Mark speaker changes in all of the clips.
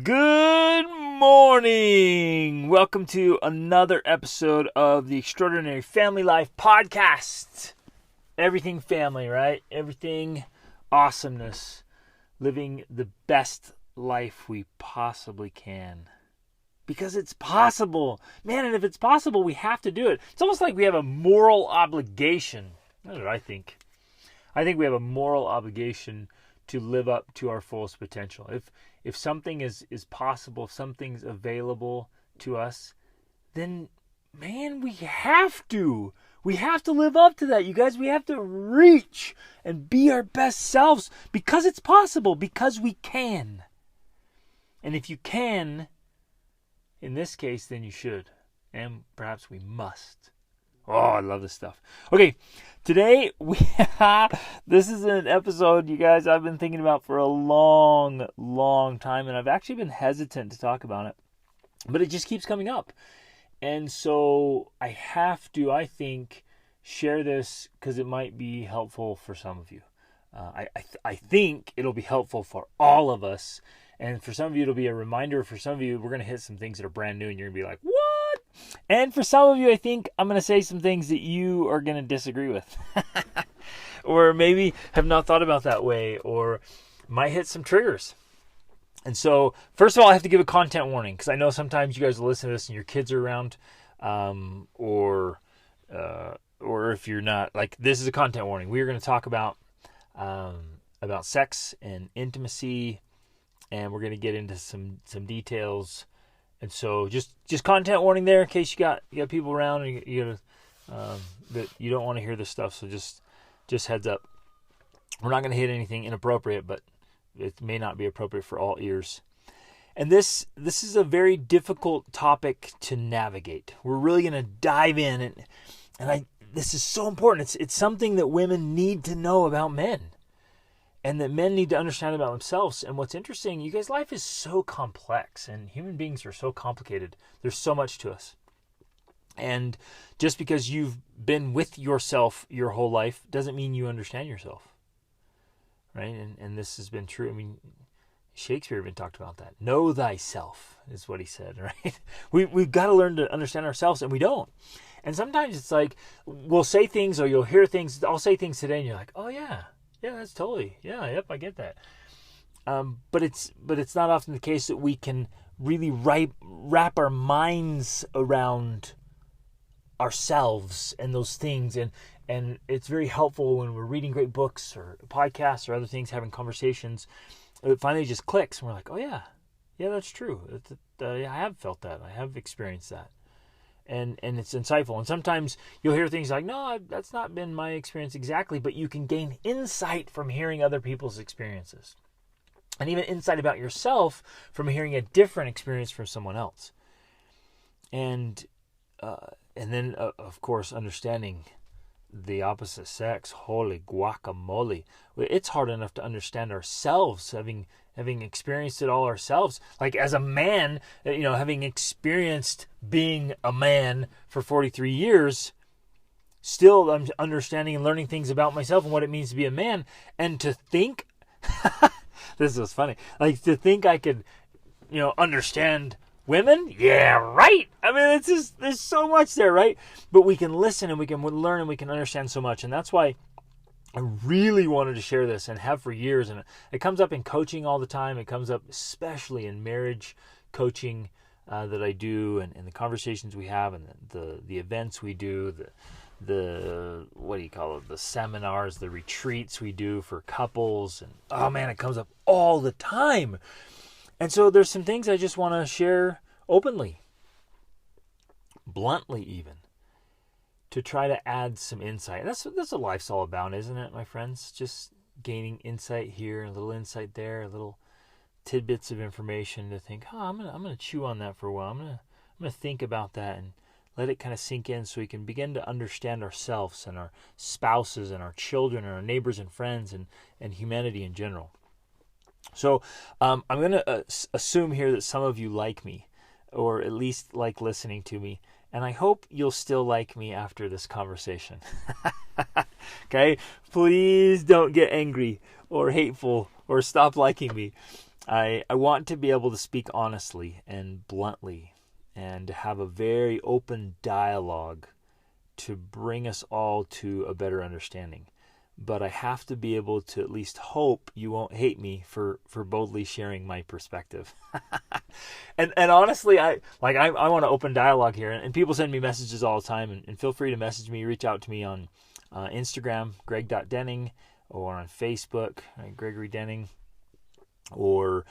Speaker 1: Good morning. Welcome to another episode of the Extraordinary Family Life Podcast. Everything family, right? Everything awesomeness. Living the best life we possibly can. Because it's possible. Man, and if it's possible, we have to do it. It's almost like we have a moral obligation. That's what I think. I think we have a moral obligation to live up to our fullest potential. If something is possible, if something's available to us, then, man, we have to. We have to live up to that, you guys. We have to reach and be our best selves because it's possible, because we can. And if you can, in this case, then you should. And perhaps we must. Oh, I love this stuff. Okay, today this is an episode, you guys, I've been thinking about for a long time, and I've actually been hesitant to talk about it, but it just keeps coming up. And so I have to, I think, share this because it might be helpful for some of you. I think it'll be helpful for all of us, and for some of you it'll be a reminder. For some of you, we're going to hit some things that are brand new, and you're going to be like, what? And for some of you, I think I'm going to say some things that you are going to disagree with. Or maybe have not thought about that way, or might hit some triggers. And so, first of all, I have to give a content warning, because I know sometimes you guys will listen to this and your kids are around, or if you're not, like, this is a content warning. We are going to talk about sex and intimacy, and we're going to get into some details. And so just content warning there in case you got people around and you that you don't want to hear this stuff. So just heads up. We're not going to hit anything inappropriate, but it may not be appropriate for all ears. And this is a very difficult topic to navigate. We're really going to dive in, and this is so important. It's something that women need to know about men, and that men need to understand about themselves. And what's interesting, you guys, life is so complex, and human beings are so complicated. There's so much to us. And just because you've been with yourself your whole life doesn't mean you understand yourself. Right? And this has been true. I mean, Shakespeare even talked about that. Know thyself is what he said, right? We've got to learn to understand ourselves, and we don't. And sometimes it's like, we'll say things, or you'll hear things. I'll say things today, and you're like, oh yeah, that's totally, yep, I get that. But it's not often the case that we can really wrap our minds around ourselves and those things, and it's very helpful when we're reading great books or podcasts or other things, having conversations. It finally just clicks, and we're like, oh yeah, that's true. I have felt that. I have experienced that. And it's insightful. And sometimes you'll hear things like, no, that's not been my experience exactly, but you can gain insight from hearing other people's experiences. And even insight about yourself from hearing a different experience from someone else. And then, of course, understanding the opposite sex. Holy guacamole. It's hard enough to understand ourselves, having experienced it all ourselves. Like, as a man, having experienced being a man for 43 years, still I'm understanding and learning things about myself and what it means to be a man. And to think, this was funny, like, to think I could, understand women? Yeah, right. I mean, it's just, there's so much there, right? But we can listen, and we can learn, and we can understand so much. And that's why I really wanted to share this, and have for years. And it comes up in coaching all the time. It comes up especially in marriage coaching that I do, and the conversations we have, and the events we do, the what do you call it? The seminars, the retreats we do for couples. And oh man, it comes up all the time. And so there's some things I just want to share openly, bluntly even, to try to add some insight. That's what life's all about, isn't it, my friends? Just gaining insight here, a little insight there, a little tidbits of information to think, I'm gonna chew on that for a while. I'm gonna think about that and let it kind of sink in, so we can begin to understand ourselves and our spouses and our children and our neighbors and friends and humanity in general. So I'm going to assume here that some of you like me, or at least like listening to me. And I hope you'll still like me after this conversation. Okay? Please don't get angry or hateful or stop liking me. I want to be able to speak honestly and bluntly and to have a very open dialogue to bring us all to a better understanding. But I have to be able to at least hope you won't hate me for boldly sharing my perspective. And honestly, I want to open dialogue here, and people send me messages all the time, and feel free to message me, reach out to me on Instagram, greg.denning, or on Facebook, Gregory Denning, or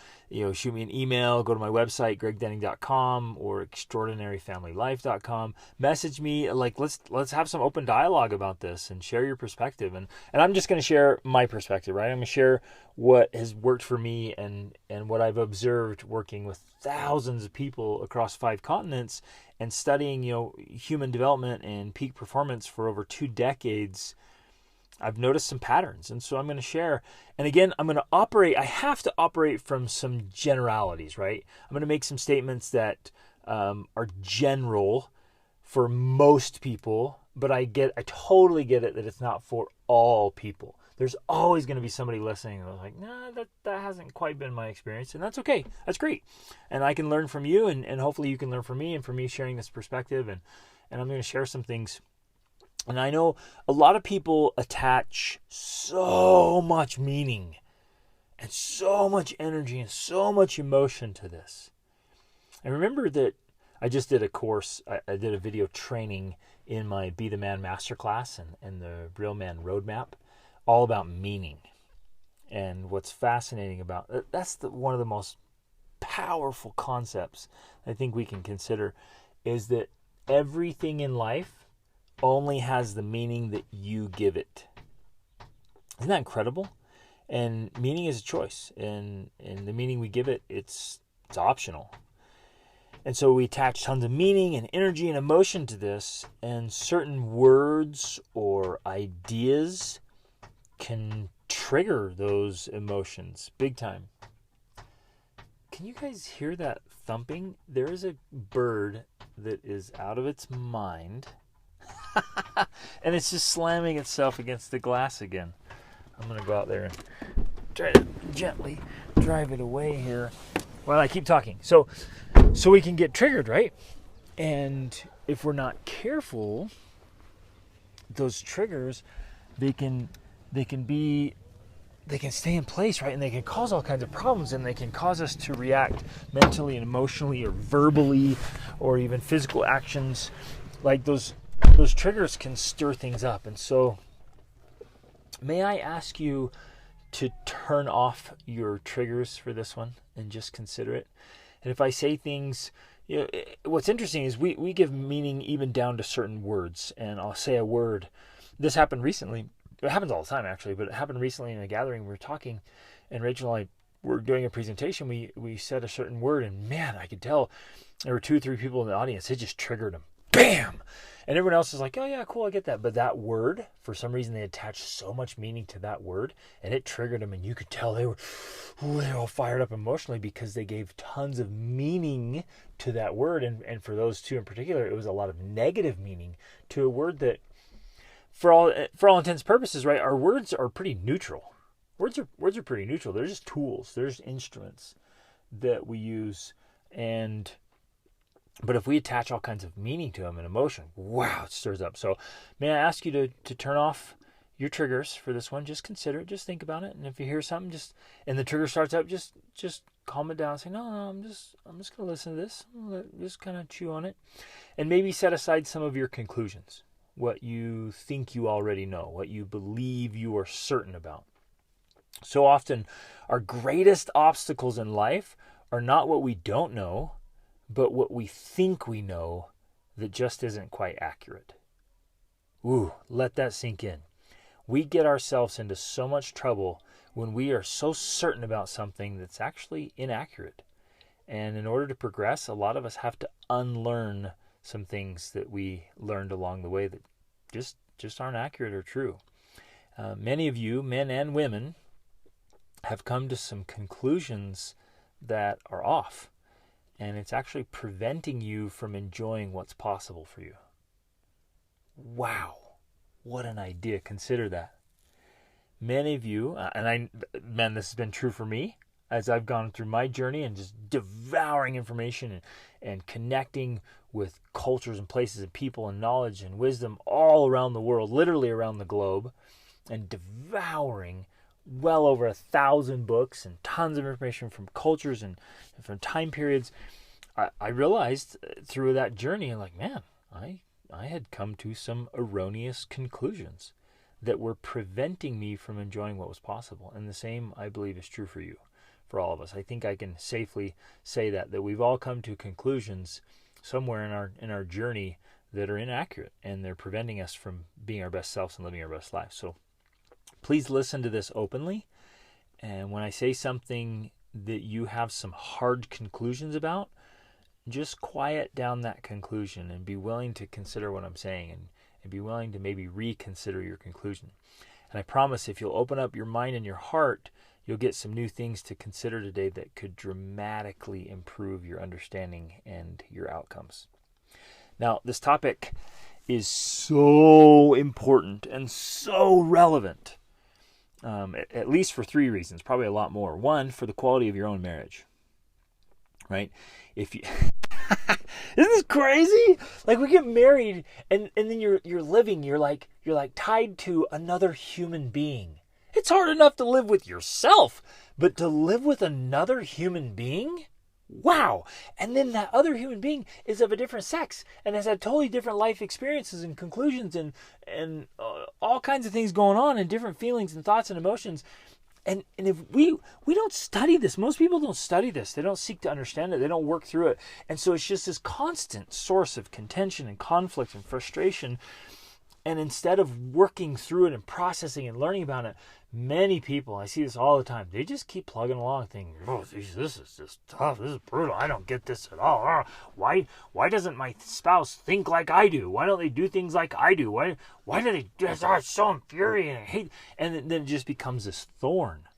Speaker 1: shoot me an email, go to my website gregdenning.com or extraordinaryfamilylife.com. Message me, let's have some open dialogue about this and share your perspective. And I'm just going to share my perspective, right? I'm going to share what has worked for me and what I've observed working with thousands of people across 5 continents and studying human development and peak performance for over 2 decades. I've noticed some patterns, and so I'm going to share. And again, I have to operate from some generalities, right? I'm going to make some statements that are general for most people, but I totally get it that it's not for all people. There's always going to be somebody listening and like, nah, that hasn't quite been my experience, and that's okay. That's great. And I can learn from you, and hopefully you can learn from me, and from me sharing this perspective, and I'm going to share some things. And I know a lot of people attach so much meaning and so much energy and so much emotion to this. And remember that I just did a course, I did a video training in my Be the Man Masterclass and the Real Man Roadmap, all about meaning. And what's fascinating about that's one of the most powerful concepts I think we can consider is that everything in life only has the meaning that you give it. Isn't that incredible? And meaning is a choice, and the meaning we give it, it's optional. And so we attach tons of meaning and energy and emotion to this, and certain words or ideas can trigger those emotions big time. Can you guys hear that thumping? There is a bird that is out of its mind. And it's just slamming itself against the glass again. I'm going to go out there and try to gently drive it away here while I keep talking. So we can get triggered, right? And if we're not careful, those triggers, they can stay in place, right? And they can cause all kinds of problems, and they can cause us to react mentally and emotionally or verbally or even physical actions. Like those triggers can stir things up. And so may I ask you to turn off your triggers for this one and just consider it. And if I say things, what's interesting is we give meaning even down to certain words. And I'll say a word. This happened recently. It happens all the time, actually, but it happened recently in a gathering. We were talking, and Rachel and I were doing a presentation. We said a certain word, and man, I could tell there were 2 or 3 people in the audience. It just triggered them. Bam! And everyone else is like, oh yeah, cool, I get that. But that word, for some reason, they attached so much meaning to that word, and it triggered them. And you could tell they were all fired up emotionally because they gave tons of meaning to that word. And for those 2 in particular, it was a lot of negative meaning to a word that, for all intents and purposes, right, our words are pretty neutral. Words are pretty neutral. They're just tools. They're just instruments that we use. But if we attach all kinds of meaning to them and emotion, wow, it stirs up. So may I ask you to turn off your triggers for this one? Just consider it. Just think about it. And if you hear something, and the trigger starts up, just calm it down and say, no, I'm just going to listen to this. Just kind of chew on it. And maybe set aside some of your conclusions, what you think you already know, what you believe you are certain about. So often, our greatest obstacles in life are not what we don't know, but what we think we know that just isn't quite accurate. Ooh, let that sink in. We get ourselves into so much trouble when we are so certain about something that's actually inaccurate. And in order to progress, a lot of us have to unlearn some things that we learned along the way that just aren't accurate or true. Many of you, men and women, have come to some conclusions that are off. And it's actually preventing you from enjoying what's possible for you. Wow, what an idea. Consider that. Many of you, this has been true for me. as I've gone through my journey and just devouring information and connecting with cultures and places and people and knowledge and wisdom all around the world, literally around the globe, and devouring well over 1,000 books and tons of information from cultures and from time periods, I realized through that journey, like, man, I had come to some erroneous conclusions that were preventing me from enjoying what was possible. And the same, I believe, is true for you, for all of us. I think I can safely say that we've all come to conclusions somewhere in our journey that are inaccurate, and they're preventing us from being our best selves and living our best lives. So please listen to this openly. And when I say something that you have some hard conclusions about, just quiet down that conclusion and be willing to consider what I'm saying, and be willing to maybe reconsider your conclusion. And I promise if you'll open up your mind and your heart, you'll get some new things to consider today that could dramatically improve your understanding and your outcomes. Now, this topic is so important and so relevant, at least for 3 reasons, probably a lot more. One, for the quality of your own marriage, right? If you isn't this crazy? Like, we get married and then you're living, you're like tied to another human being. It's hard enough to live with yourself, but to live with another human being? Wow. And then that other human being is of a different sex and has had totally different life experiences and conclusions and all kinds of things going on, and different feelings and thoughts and emotions. And if we don't study this, most people don't study this. They don't seek to understand it. They don't work through it. And so it's just this constant source of contention and conflict and frustration. And instead of working through it and processing and learning about it, many people, I see this all the time, they just keep plugging along thinking, oh, this is just tough. This is brutal. I don't get this at all. Why doesn't my spouse think like I do? Why don't they do things like I do? Why do they just are so infuriating? I hate. And then it just becomes this thorn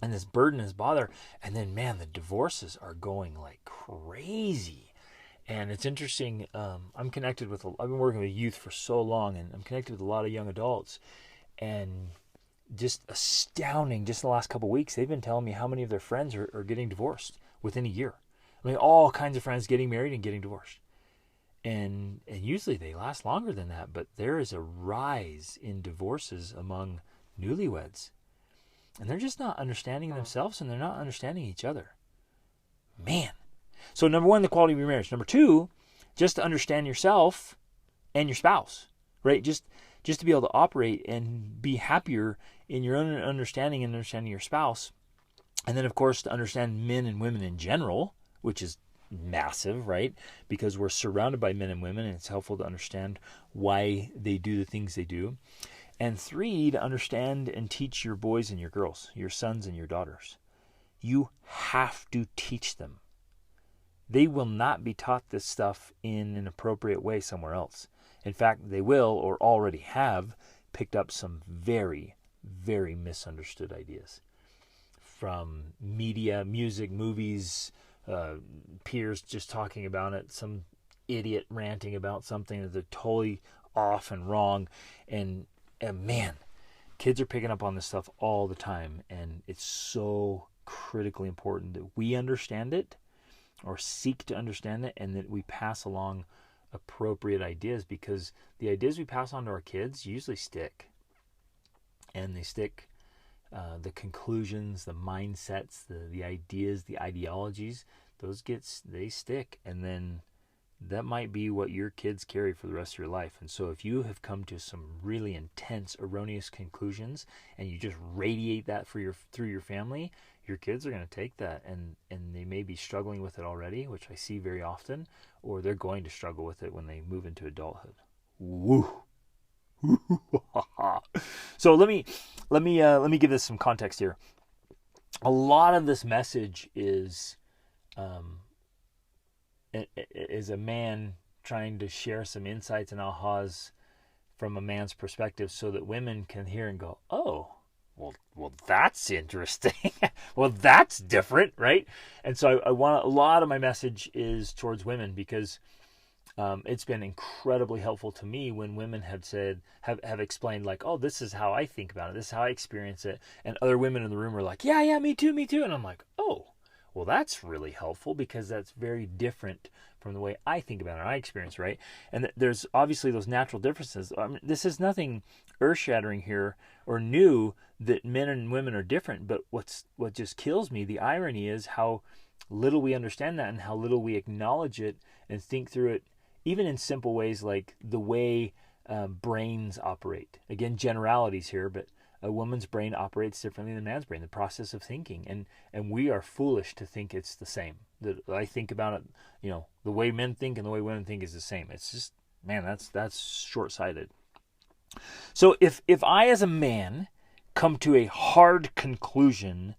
Speaker 1: and this burden, this bother. And then, man, the divorces are going like crazy. And it's interesting, I've been working with youth for so long, and I'm connected with a lot of young adults, and just astounding, just in the last couple of weeks, they've been telling me how many of their friends are getting divorced within a year. I mean, all kinds of friends getting married and getting divorced. And usually they last longer than that, but there is a rise in divorces among newlyweds. And they're just not understanding themselves, and they're not understanding each other. Man. So number 1, the quality of your marriage. Number 2, just to understand yourself and your spouse, right? Just to be able to operate and be happier in your own understanding and understanding your spouse. And then, of course, to understand men and women in general, which is massive, right? Because we're surrounded by men and women, and it's helpful to understand why they do the things they do. And 3, to understand and teach your boys and your girls, your sons and your daughters. You have to teach them. They will not be taught this stuff in an appropriate way somewhere else. In fact, they will, or already have, picked up some very, very misunderstood ideas from media, music, movies, peers just talking about it, some idiot ranting about something that they're totally off and wrong. And man, kids are picking up on this stuff all the time, and it's so critically important that we understand it, or seek to understand it, and that we pass along appropriate ideas, because the ideas we pass on to our kids usually stick. And they stick, the conclusions, the mindsets, the ideas, the ideologies, they stick. And then that might be what your kids carry for the rest of your life. And so if you have come to some really intense, erroneous conclusions, and you just radiate that through your family, your kids are going to take that, and they may be struggling with it already, which I see very often, or they're going to struggle with it when they move into adulthood. Woo! So let me give this some context here. A lot of this message is a man trying to share some insights and ahas from a man's perspective, so that women can hear and go, oh, well, that's interesting. Well, that's different, right? And so I want, a lot of my message is towards women, because It's been incredibly helpful to me when women have explained like, oh, this is how I think about it, this is how I experience it, and other women in the room are like, yeah, me too, and I'm like, oh, well, that's really helpful because that's very different from the way I think about it, I experience, right? And there's obviously those natural differences. I mean, this is nothing earth-shattering here or new that men and women are different, but what just kills me, the irony is how little we understand that and how little we acknowledge it and think through it, even in simple ways like the way brains operate. Again, generalities here, but a woman's brain operates differently than a man's brain, the process of thinking. And we are foolish to think it's the same. That I think about it, the way men think and the way women think is the same. It's just, man, that's short-sighted. So if I as a man come to a hard conclusion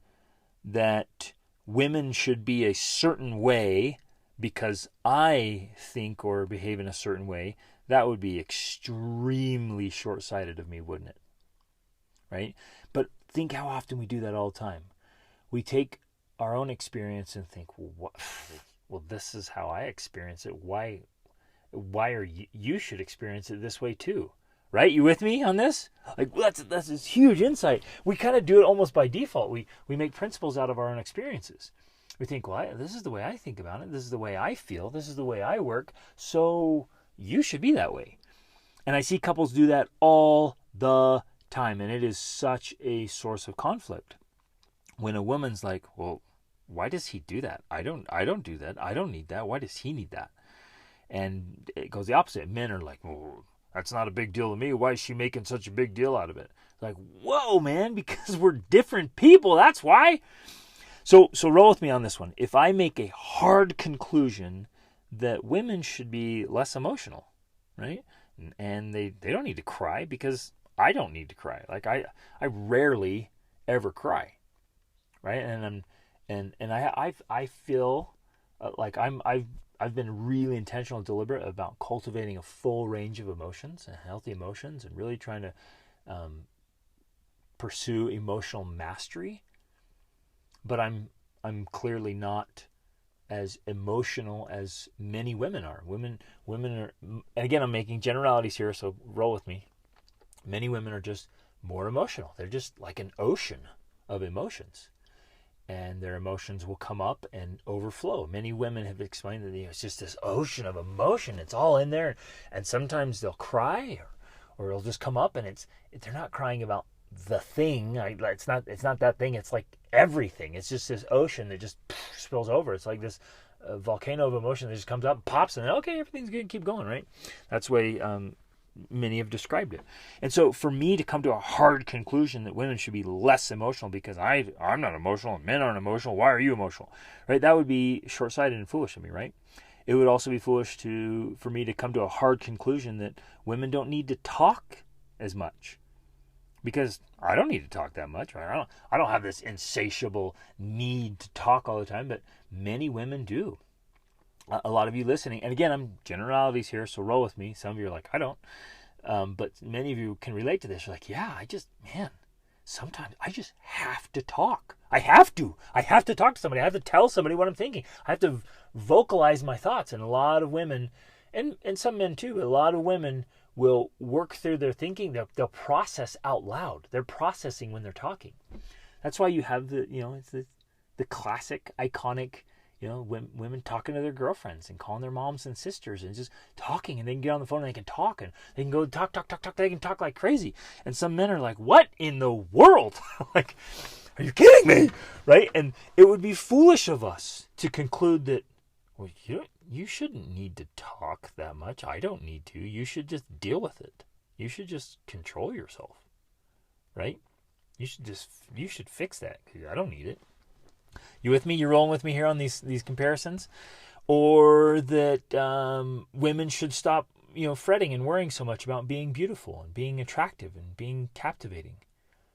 Speaker 1: that women should be a certain way because I think or behave in a certain way, that would be extremely short-sighted of me, wouldn't it? Right? But think how often we do that all the time. We take our own experience and think, well, this is how I experience it. Why are you should experience it this way too? Right? You with me on this? Like, that's this huge insight. We kind of do it almost by default. We make principles out of our own experiences. We think, well, this is the way I think about it. This is the way I feel. This is the way I work. So you should be that way. And I see couples do that all the time, and it is such a source of conflict. When a woman's like, well, why does he do that? I don't do that. I don't need that. Why does he need that? And it goes the opposite. Men are like, well, that's not a big deal to me. Why is she making such a big deal out of it? Like, whoa, man, because we're different people. That's why. So roll with me on this one. If I make a hard conclusion that women should be less emotional, right? And they don't need to cry because I don't need to cry. Like I rarely ever cry, right? And I feel like I've been really intentional and deliberate about cultivating a full range of emotions and healthy emotions, and really trying to pursue emotional mastery. But I'm clearly not as emotional as many women are. Women are, and again, I'm making generalities here, so roll with me. Many women are just more emotional. They're just like an ocean of emotions, and their emotions will come up and overflow. Many women have explained that it's just this ocean of emotion. It's all in there, and sometimes they'll cry, or it'll just come up, and they're not crying about the thing. It's not that thing. It's like everything. It's just this ocean that just spills over. It's like this volcano of emotion that just comes up, pops, and okay, everything's gonna keep going, right? That's the way many have described it. And so for me to come to a hard conclusion that women should be less emotional because I'm not emotional and men aren't emotional, why are you emotional? Right? That would be short-sighted and foolish of me, right? It would also be foolish for me to come to a hard conclusion that women don't need to talk as much. Because I don't need to talk that much, right? I don't have this insatiable need to talk all the time, but many women do. A lot of you listening, and again, I'm generalities here, so roll with me. Some of you are like, I don't. But many of you can relate to this. You're like, yeah, sometimes I just have to talk. I have to talk to somebody. I have to tell somebody what I'm thinking. I have to vocalize my thoughts. And a lot of women, and some men too, a lot of women will work through their thinking. They'll process out loud. They're processing when they're talking. That's why you have it's the classic, iconic, women talking to their girlfriends and calling their moms and sisters and just talking, and they can get on the phone and they can talk, and they can go talk. They can talk like crazy. And some men are like, what in the world? Like, are you kidding me? Right? And it would be foolish of us to conclude that, well, you shouldn't need to talk that much. I don't need to. You should just deal with it. You should just control yourself, right? You should fix that because I don't need it. You with me? You're rolling with me here on these comparisons? Or that women should stop, fretting and worrying so much about being beautiful and being attractive and being captivating,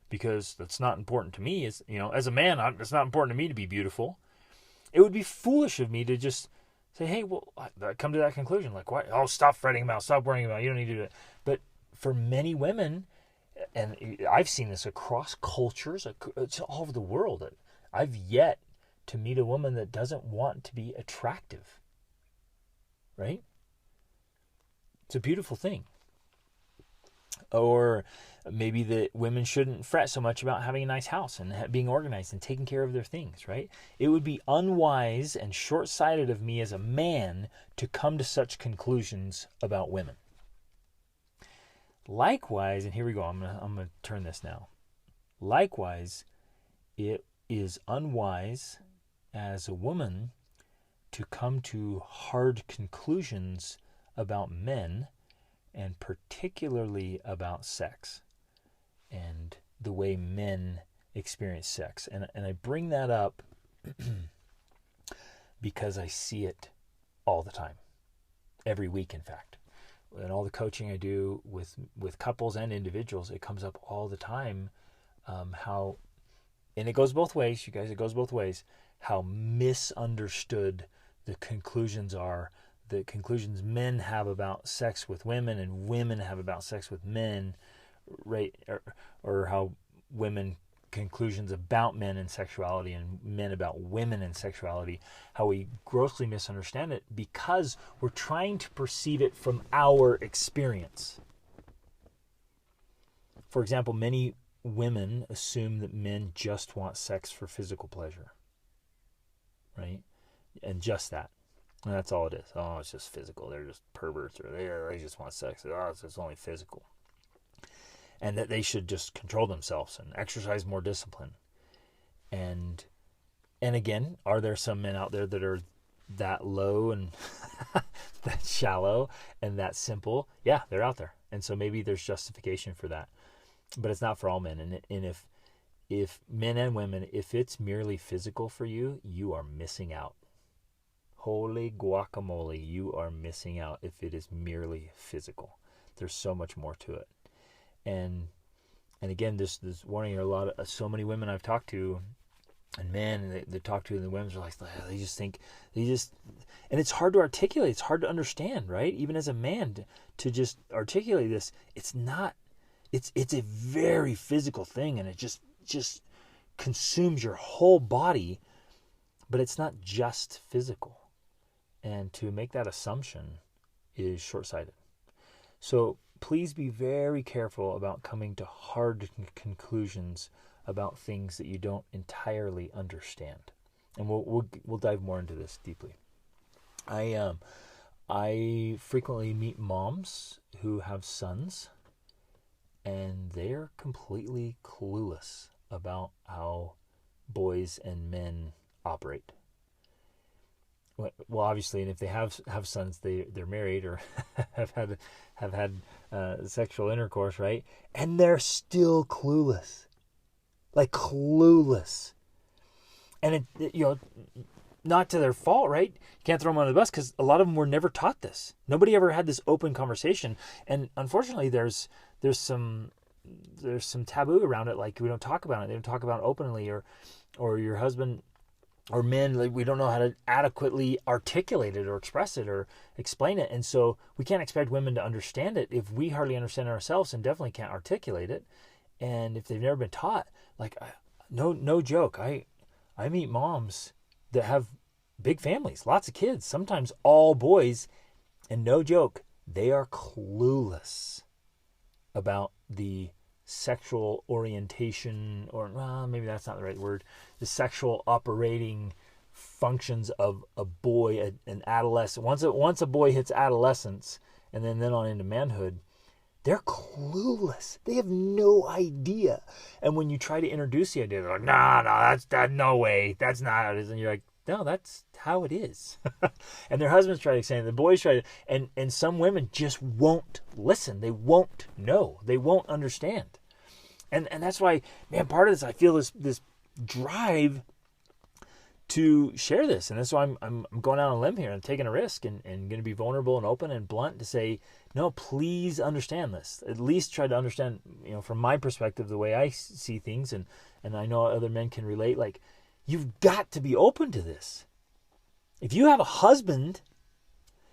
Speaker 1: because that's not important to me. As a man, it's not important to me to be beautiful. It would be foolish of me to just say, hey, well, I come to that conclusion. Like, why? Oh, stop fretting about, stop worrying about. You don't need to do it. But for many women, and I've seen this across cultures, it's all over the world. I've yet to meet a woman that doesn't want to be attractive, right? It's a beautiful thing. Or maybe that women shouldn't fret so much about having a nice house and being organized and taking care of their things, right? It would be unwise and short-sighted of me as a man to come to such conclusions about women. Likewise, and here we go, I'm gonna turn this now. Likewise, it is unwise as a woman to come to hard conclusions about men, and particularly about sex and the way men experience sex. And I bring that up because I see it all the time, every week, in fact. And all the coaching I do with couples and individuals, it comes up all the time, how, and it goes both ways, you guys, it goes both ways, how misunderstood the conclusions are, the conclusions men have about sex with women and women have about sex with men, right? Or how women conclusions about men and sexuality and men about women and sexuality, how we grossly misunderstand it because we're trying to perceive it from our experience. For example, many women assume that men just want sex for physical pleasure, right? And just that. And that's all it is. Oh, it's just physical. They're just perverts, or they just want sex. Oh, it's only physical. And that they should just control themselves and exercise more discipline. And again, are there some men out there that are that low and that shallow and that simple? Yeah, they're out there. And so maybe there's justification for that. But it's not for all men. And if men and women, if it's merely physical for you, you are missing out. Holy guacamole, you are missing out if it is merely physical. There's so much more to it. And again, this warning here, so many women I've talked to and men they talk to, and the women are like, they just think, and it's hard to articulate. It's hard to understand, right? Even as a man to just articulate this, it's a very physical thing, and it just consumes your whole body, but it's not just physical. And to make that assumption is short-sighted. So please be very careful about coming to hard conclusions about things that you don't entirely understand. And we'll dive more into this deeply. I frequently meet moms who have sons, and they're completely clueless about how boys and men operate. Well, obviously, and if they have sons, they're married or have had sexual intercourse, right? And they're still clueless, like clueless. And it not to their fault, right? You can't throw them under the bus because a lot of them were never taught this. Nobody ever had this open conversation, and unfortunately, there's some taboo around it. Like, we don't talk about it. They don't talk about it openly, or your husband. Or men, like, we don't know how to adequately articulate it or express it or explain it. And so we can't expect women to understand it if we hardly understand it ourselves and definitely can't articulate it. And if they've never been taught, like, no joke, I meet moms that have big families, lots of kids, sometimes all boys, and no joke, they are clueless about the sexual orientation, or maybe that's not the right word, the sexual operating functions of a boy, an adolescent. Once a boy hits adolescence and then on into manhood, they're clueless. They have no idea. And when you try to introduce the idea, they're like, no, no way, that's not how it is. And you're like, no, that's how it is. And their husbands try to explain it, the boys try to, and some women just won't listen. They won't know. They won't understand. And that's why, man, part of this, I feel this drive to share this. And that's why I'm going out on a limb here and taking a risk and going to be vulnerable and open and blunt to say, no, please understand this. At least try to understand, from my perspective, the way I see things. And I know other men can relate. Like, you've got to be open to this. If you have a husband,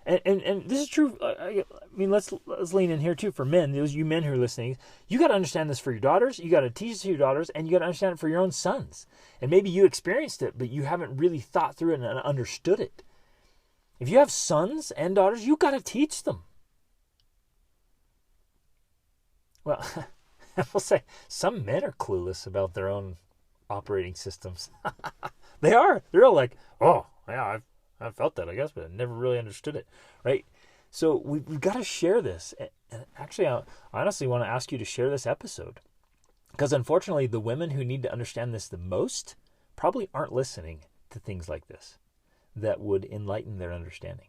Speaker 1: and this is true, I mean, let's lean in here too for men. Those you men who are listening, you got to understand this for your daughters. You got to teach it to your daughters, and you got to understand it for your own sons. And maybe you experienced it, but you haven't really thought through it and understood it. If you have sons and daughters, you got to teach them. Well, we'll say some men are clueless about their own operating systems. They are. They're all like, oh, yeah, I've felt that, I guess, but I never really understood it, right? So we've got to share this. And actually, I honestly want to ask you to share this episode. Because unfortunately, the women who need to understand this the most probably aren't listening to things like this that would enlighten their understanding.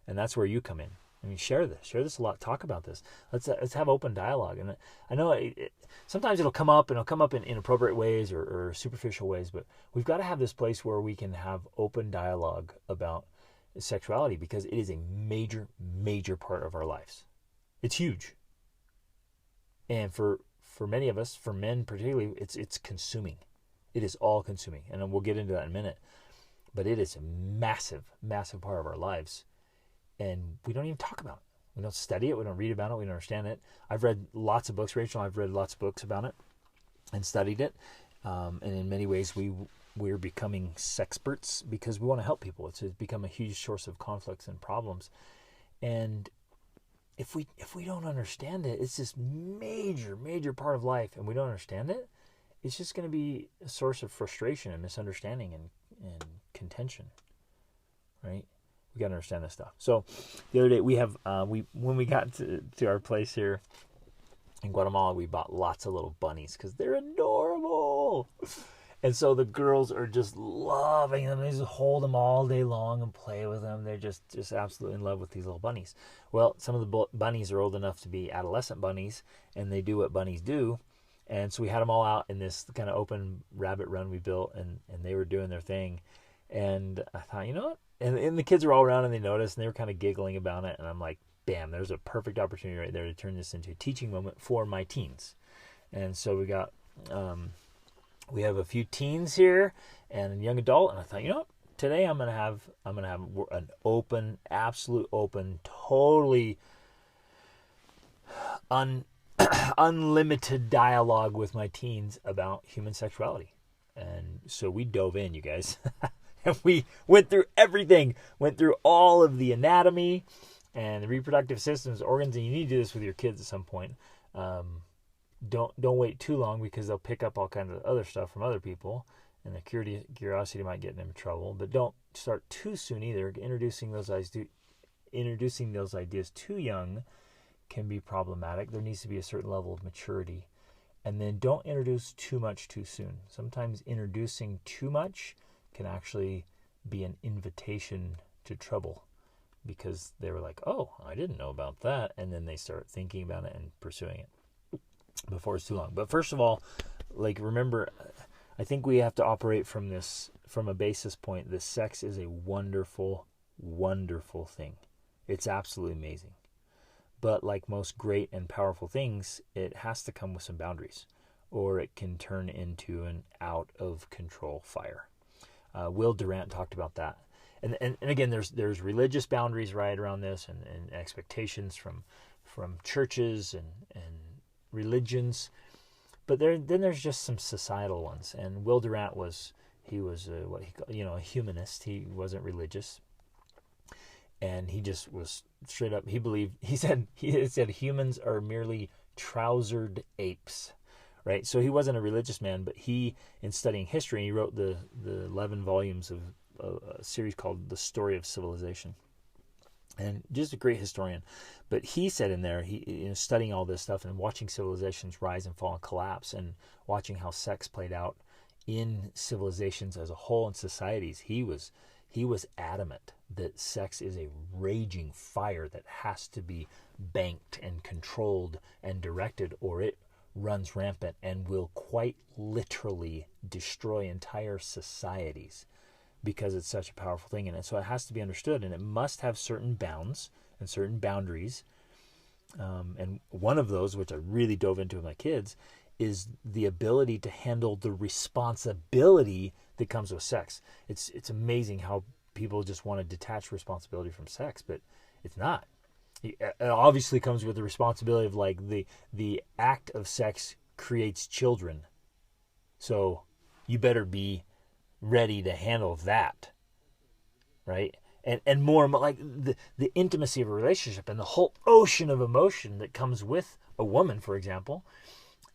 Speaker 1: And that's where you come in. I mean, share this a lot. Talk about this. Let's have open dialogue. And I know sometimes it'll come up, and it'll come up in inappropriate ways or superficial ways, but we've got to have this place where we can have open dialogue about sexuality, because it is a major, major part of our lives. It's huge. And for many of us, for men particularly, it's consuming. It is all consuming. And we'll get into that in a minute. But it is a massive, massive part of our lives. And we don't even talk about it. We don't study it. We don't read about it. We don't understand it. I've read lots of books, Rachel. I've read lots of books about it and studied it. And in many ways, we're becoming sexperts because we want to help people. It's become a huge source of conflicts and problems. And if we don't understand it, it's this major, major part of life, and we don't understand it, it's just going to be a source of frustration and misunderstanding and contention, right? We got to understand this stuff. So the other day when we got to our place here in Guatemala, we bought lots of little bunnies because they're adorable. And so the girls are just loving them. They just hold them all day long and play with them. They're just absolutely in love with these little bunnies. Well, some of the bunnies are old enough to be adolescent bunnies, and they do what bunnies do. And so we had them all out in this kind of open rabbit run we built, and they were doing their thing. And I thought, you know what? And the kids were all around, and they noticed, and they were kind of giggling about it. And I'm like, bam, there's a perfect opportunity right there to turn this into a teaching moment for my teens. And so we got... we have a few teens here and a young adult, and I thought, you know what? Today I'm gonna have an open, absolute open, totally unlimited dialogue with my teens about human sexuality. And so we dove in, you guys, and we went through everything, went through all of the anatomy and the reproductive systems, organs, and you need to do this with your kids at some point. Don't wait too long, because they'll pick up all kinds of other stuff from other people, and the curiosity might get them in trouble. But don't start too soon either. Introducing those ideas too young can be problematic. There needs to be a certain level of maturity. And then don't introduce too much too soon. Sometimes introducing too much can actually be an invitation to trouble, because they were like, oh, I didn't know about that. And then they start thinking about it and pursuing it before it's too long. But first of all, like, remember, I think we have to operate from a basis point. This sex is a wonderful, wonderful thing. It's absolutely amazing. But like most great and powerful things, it has to come with some boundaries, or it can turn into an out of control fire. Will Durant talked about that. And again, there's religious boundaries right around this, and expectations from churches and religions, but then there's just some societal ones. And Will Durant was what he called, a humanist. He wasn't religious, and he just was straight up. He said humans are merely trousered apes, right? So he wasn't a religious man, but he, in studying history, he wrote the 11 volumes of a series called The Story of Civilization. And just a great historian. But he said in there, studying all this stuff and watching civilizations rise and fall and collapse, and watching how sex played out in civilizations as a whole and societies, he was adamant that sex is a raging fire that has to be banked and controlled and directed, or it runs rampant and will quite literally destroy entire societies, because it's such a powerful thing. And so it has to be understood, and it must have certain bounds and certain boundaries. And one of those, which I really dove into with my kids, is the ability to handle the responsibility that comes with sex. It's amazing how people just want to detach responsibility from sex, but it's not. It obviously comes with the responsibility of, like, the act of sex creates children. So you better be ready to handle that, right? and more like the intimacy of a relationship and the whole ocean of emotion that comes with a woman, for example,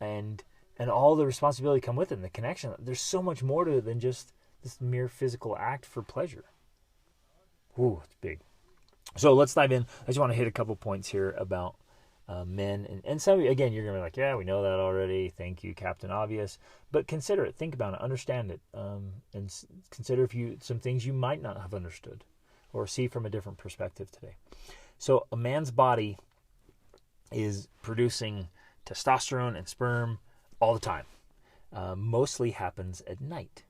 Speaker 1: and all the responsibility come with it and the connection. There's so much more to it than just this mere physical act for pleasure. Ooh, it's big. So let's dive in. I just want to hit a couple points here about men. And some of you, again, you're going to be like, yeah, we know that already. Thank you, Captain Obvious. But consider it. Think about it. Understand it. And consider some things you might not have understood or see from a different perspective today. So a man's body is producing testosterone and sperm all the time. Mostly happens at night.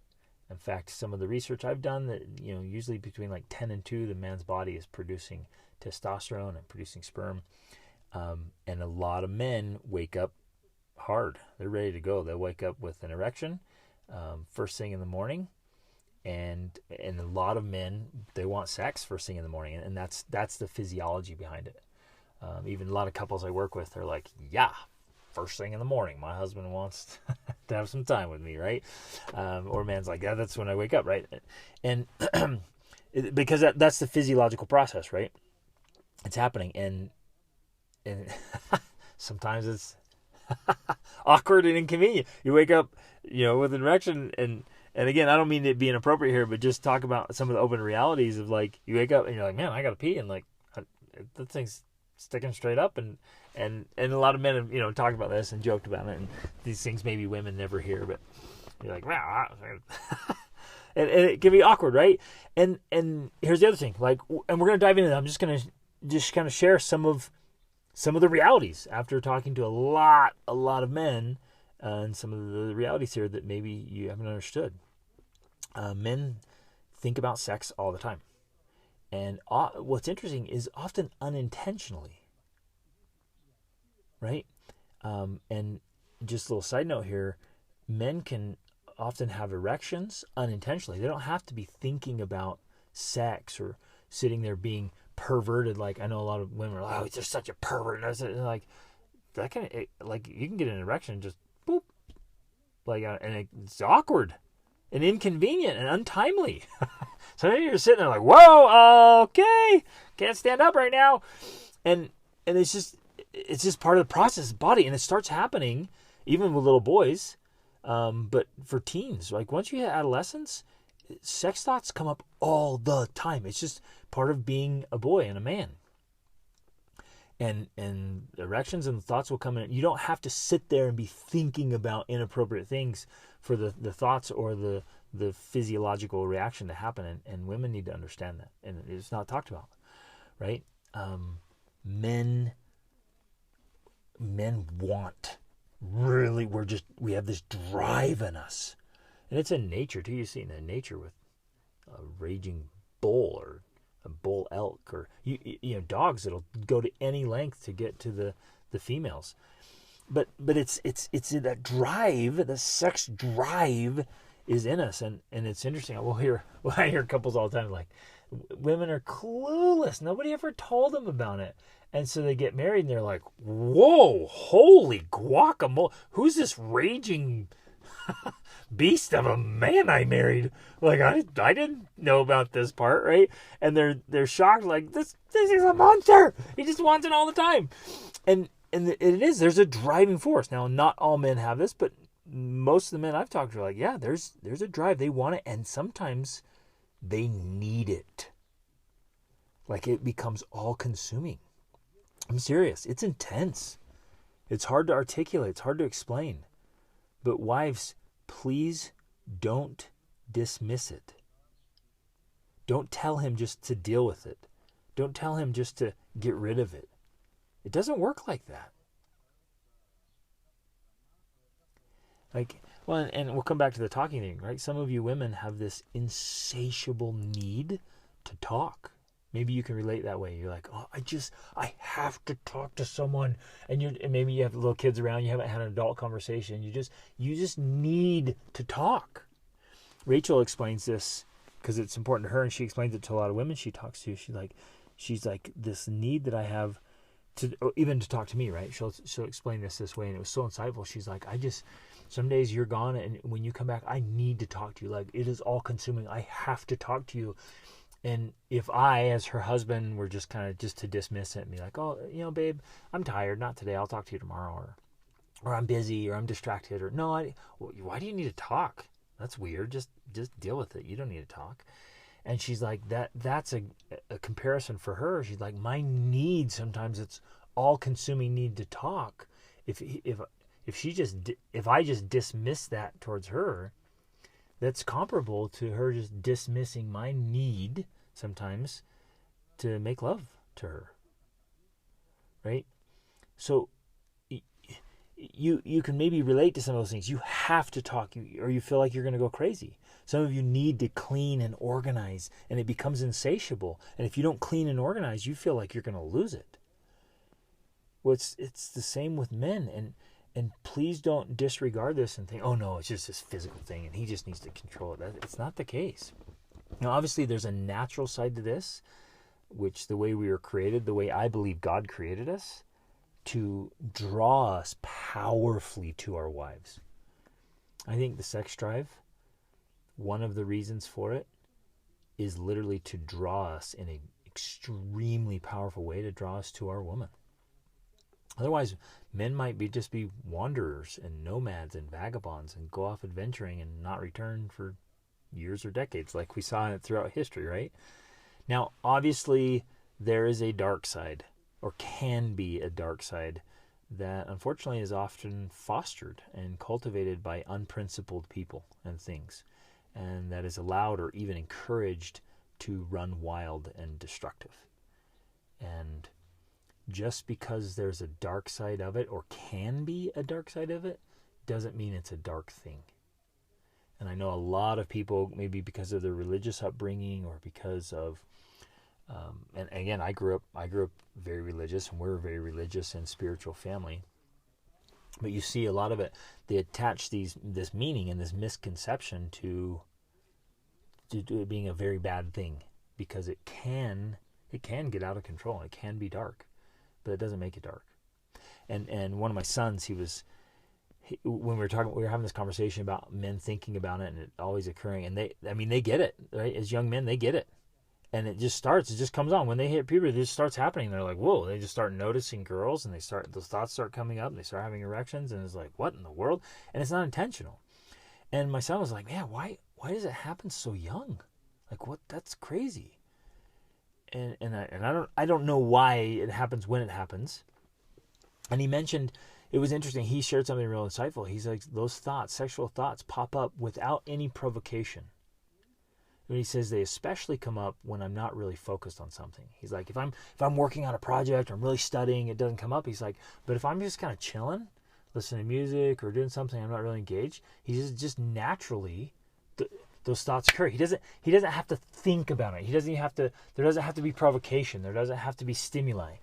Speaker 1: In fact, some of the research I've done that, usually between like 10 and 2, the man's body is producing testosterone and producing sperm. And a lot of men wake up hard. They're ready to go. They'll wake up with an erection first thing in the morning. And a lot of men, they want sex first thing in the morning. And that's the physiology behind it. Even a lot of couples I work with are like, yeah, first thing in the morning, my husband wants to have some time with me, right? Or a man's like, yeah, that's when I wake up, right? And because that's the physiological process, right? It's happening. And sometimes it's awkward and inconvenient. You wake up, with an erection, and again, I don't mean it be inappropriate here, but just talk about some of the open realities of like, you wake up and you're like, man, I gotta pee, and like, that thing's sticking straight up, and a lot of men have talked about this and joked about it, and these things maybe women never hear, but you're like, wow, and it can be awkward, right? And here's the other thing, like, and we're gonna dive into that. I'm just gonna kind of share some of the realities after talking to a lot of men, and some of the realities here that maybe you haven't understood. Men think about sex all the time. And what's interesting is often unintentionally, right? And just a little side note here, men can often have erections unintentionally. They don't have to be thinking about sex or sitting there being perverted. Like, I know a lot of women are like, oh, you're such a pervert. And like, that kind of, like, you can get an erection just boop, like, and it's awkward and inconvenient and untimely. So you're sitting there like, whoa, okay, can't stand up right now, and it's just part of the process of the body, and it starts happening even with little boys, but for teens, like once you hit adolescence, sex thoughts come up all the time. It's just part of being a boy and a man, and erections and thoughts will come in. You don't have to sit there and be thinking about inappropriate things for the thoughts or the physiological reaction to happen, and women need to understand that, and it's not talked about, right? Men want, really, we have this drive in us, and it's in nature too. You see it in nature with a raging bull or a bull elk, or dogs that'll go to any length to get to the females. But it's that drive, the sex drive is in us, and it's interesting. I hear couples all the time like, women are clueless. Nobody ever told them about it. And so they get married and they're like, whoa, holy guacamole, who's this raging beast of a man I married? Like, I didn't know about this part, right? And they're shocked, like, this is a monster. He just wants it all the time. And it is, there's a driving force. Now, not all men have this, but most of the men I've talked to are like, yeah, there's a drive. They want it, and sometimes they need it. Like, it becomes all-consuming. I'm serious. It's intense. It's hard to articulate. It's hard to explain. But wives, please don't dismiss it. Don't tell him just to deal with it. Don't tell him just to get rid of it. It doesn't work like that. Like, well, and we'll come back to the talking thing, right? Some of you women have this insatiable need to talk. Maybe you can relate that way. You're like, oh, I have to talk to someone. And maybe you have little kids around. You haven't had an adult conversation. You just need to talk. Rachel explains this because it's important to her, and she explains it to a lot of women she talks to. She's like this need that I have to, even to talk to me, right? She'll explain this way, and it was so insightful. She's like, some days you're gone, and when you come back, I need to talk to you. Like, it is all consuming. I have to talk to you. And if I, as her husband, were just kind of just to dismiss it and be like, oh, babe, I'm tired, not today, I'll talk to you tomorrow, or I'm busy, or I'm distracted, or no, why do you need to talk? That's weird. Just deal with it. You don't need to talk. And she's like, that's a comparison for her. She's like, my need, sometimes it's all-consuming need to talk. If I just dismiss that towards her, that's comparable to her just dismissing my need sometimes to make love to her. Right? So you can maybe relate to some of those things. You have to talk, or you feel like you're going to go crazy. Some of you need to clean and organize, and it becomes insatiable. And if you don't clean and organize, you feel like you're going to lose it. Well, it's the same with men, and please don't disregard this and think, oh no, it's just this physical thing, and he just needs to control it. It's not the case. Now, obviously, there's a natural side to this, which the way we were created, the way I believe God created us, to draw us powerfully to our wives. I think the sex drive, one of the reasons for it is literally to draw us in an extremely powerful way, to draw us to our woman. Otherwise, men might just be wanderers and nomads and vagabonds and go off adventuring and not return for years or decades, like we saw it throughout history, right? Now, obviously, there is a dark side, or can be a dark side, that unfortunately is often fostered and cultivated by unprincipled people and things, and that is allowed or even encouraged to run wild and destructive. And just because there's a dark side of it, or can be a dark side of it, doesn't mean it's a dark thing. And I know a lot of people, maybe because of their religious upbringing, or because of and again, I grew up very religious, and we're a very religious and spiritual family. But you see a lot of it, they attach this meaning and this misconception to it being a very bad thing, because it can get out of control. It can be dark, but it doesn't make it dark. And one of my sons, when we were having this conversation about men thinking about it, and it always occurring, and they get it, right? As young men, they get it. And it just comes on. When they hit puberty, it just starts happening. They're like, whoa, they just start noticing girls, and those thoughts start coming up, and they start having erections, and it's like, what in the world? And it's not intentional. And my son was like, man, why does it happen so young? Like, what? That's crazy. And I don't know why it happens when it happens. And he mentioned, it was interesting, he shared something real insightful. He's like, those thoughts, sexual thoughts, pop up without any provocation. And he says they especially come up when I'm not really focused on something. He's like, if I'm working on a project, or I'm really studying, it doesn't come up. He's like, but if I'm just kind of chilling, listening to music, or doing something I'm not really engaged, he's just naturally those thoughts occur. He doesn't have to think about it. There doesn't have to be provocation. There doesn't have to be stimuli.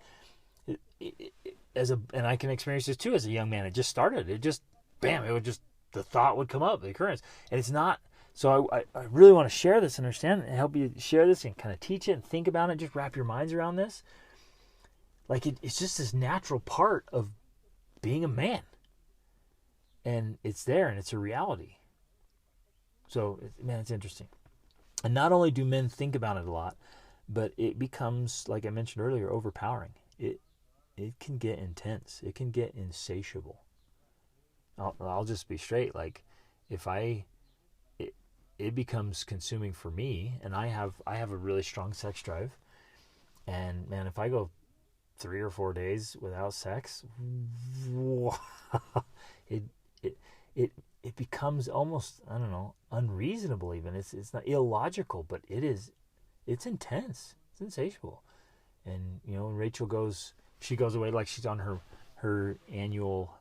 Speaker 1: And I can experience this too as a young man. It just started. It just, bam, the thought would come up, the occurrence. And it's not. So I really want to share this and understand and help you share this and kind of teach it and think about it. Just wrap your minds around this. Like it's just this natural part of being a man. And it's there, and it's a reality. So, man, it's interesting. And not only do men think about it a lot, but it becomes, like I mentioned earlier, overpowering. It can get intense. It can get insatiable. I'll just be straight. Like, it becomes consuming for me, and I have a really strong sex drive. And man, if I go 3 or 4 days without sex, it becomes almost, I don't know, unreasonable even. It's not illogical, but it's intense. It's insatiable. And when Rachel goes away, like she's on her annual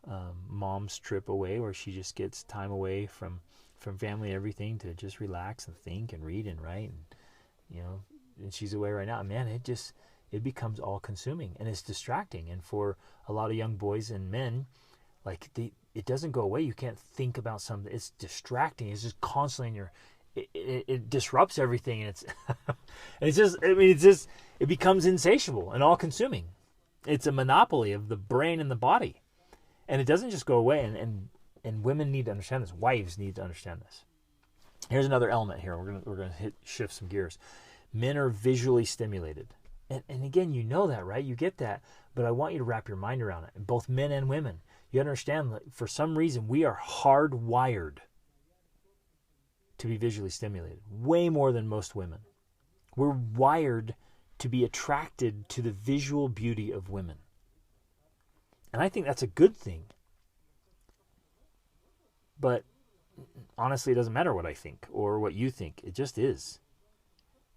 Speaker 1: mom's trip away, where she just gets time away from family and everything to just relax and think and read and write, and she's away right now. Man, it becomes all consuming, and it's distracting. And for a lot of young boys and men, like it doesn't go away. You can't think about something. It's distracting. It's just constantly in your. It disrupts everything, and it becomes insatiable and all consuming. It's a monopoly of the brain and the body, and it doesn't just go away. And women need to understand this. Wives need to understand this. Here's another element here. We're gonna shift some gears. Men are visually stimulated. And again, you know that, right? You get that. But I want you to wrap your mind around it. Both men and women. You understand that for some reason we are hardwired to be visually stimulated. Way more than most women. We're wired to be attracted to the visual beauty of women. And I think that's a good thing. But honestly, it doesn't matter what I think or what you think. It just is.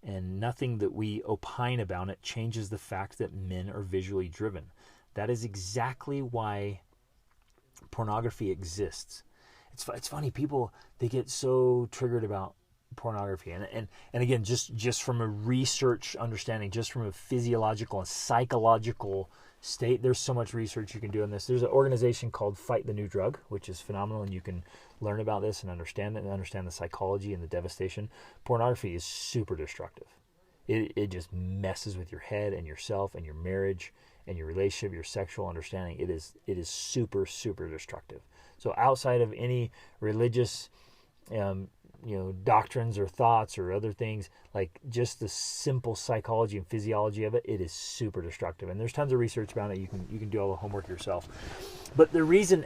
Speaker 1: And nothing that we opine about it changes the fact that men are visually driven. That is exactly why pornography exists. It's funny, people, they get so triggered about pornography. And again, just from a research understanding, just from a physiological and psychological state, there's so much research you can do on this. There's an organization called Fight the New Drug, which is phenomenal, and you can learn about this and understand it and understand the psychology and the devastation. Pornography is super destructive. It just messes with your head and yourself and your marriage and your relationship, your sexual understanding. It is super, super destructive. So outside of any religious doctrines or thoughts or other things, like just the simple psychology and physiology of it, it is super destructive. And there's tons of research about it. You can do all the homework yourself. But the reason,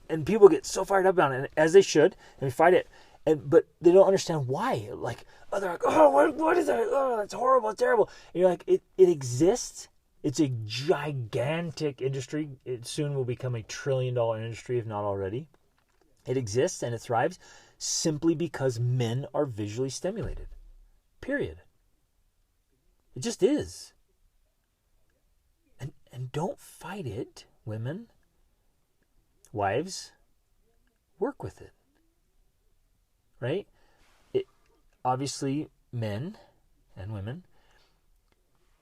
Speaker 1: and people get so fired up about it, as they should, and fight it, but they don't understand why. Like, they're like, oh, what is that? Oh, it's horrible, it's terrible. And you're like, it exists. It's a gigantic industry. It soon will become $1 trillion industry, if not already. It exists and it thrives simply because men are visually stimulated. Period. It just is. And don't fight it, women. Wives, work with it. Right? Obviously, men and women,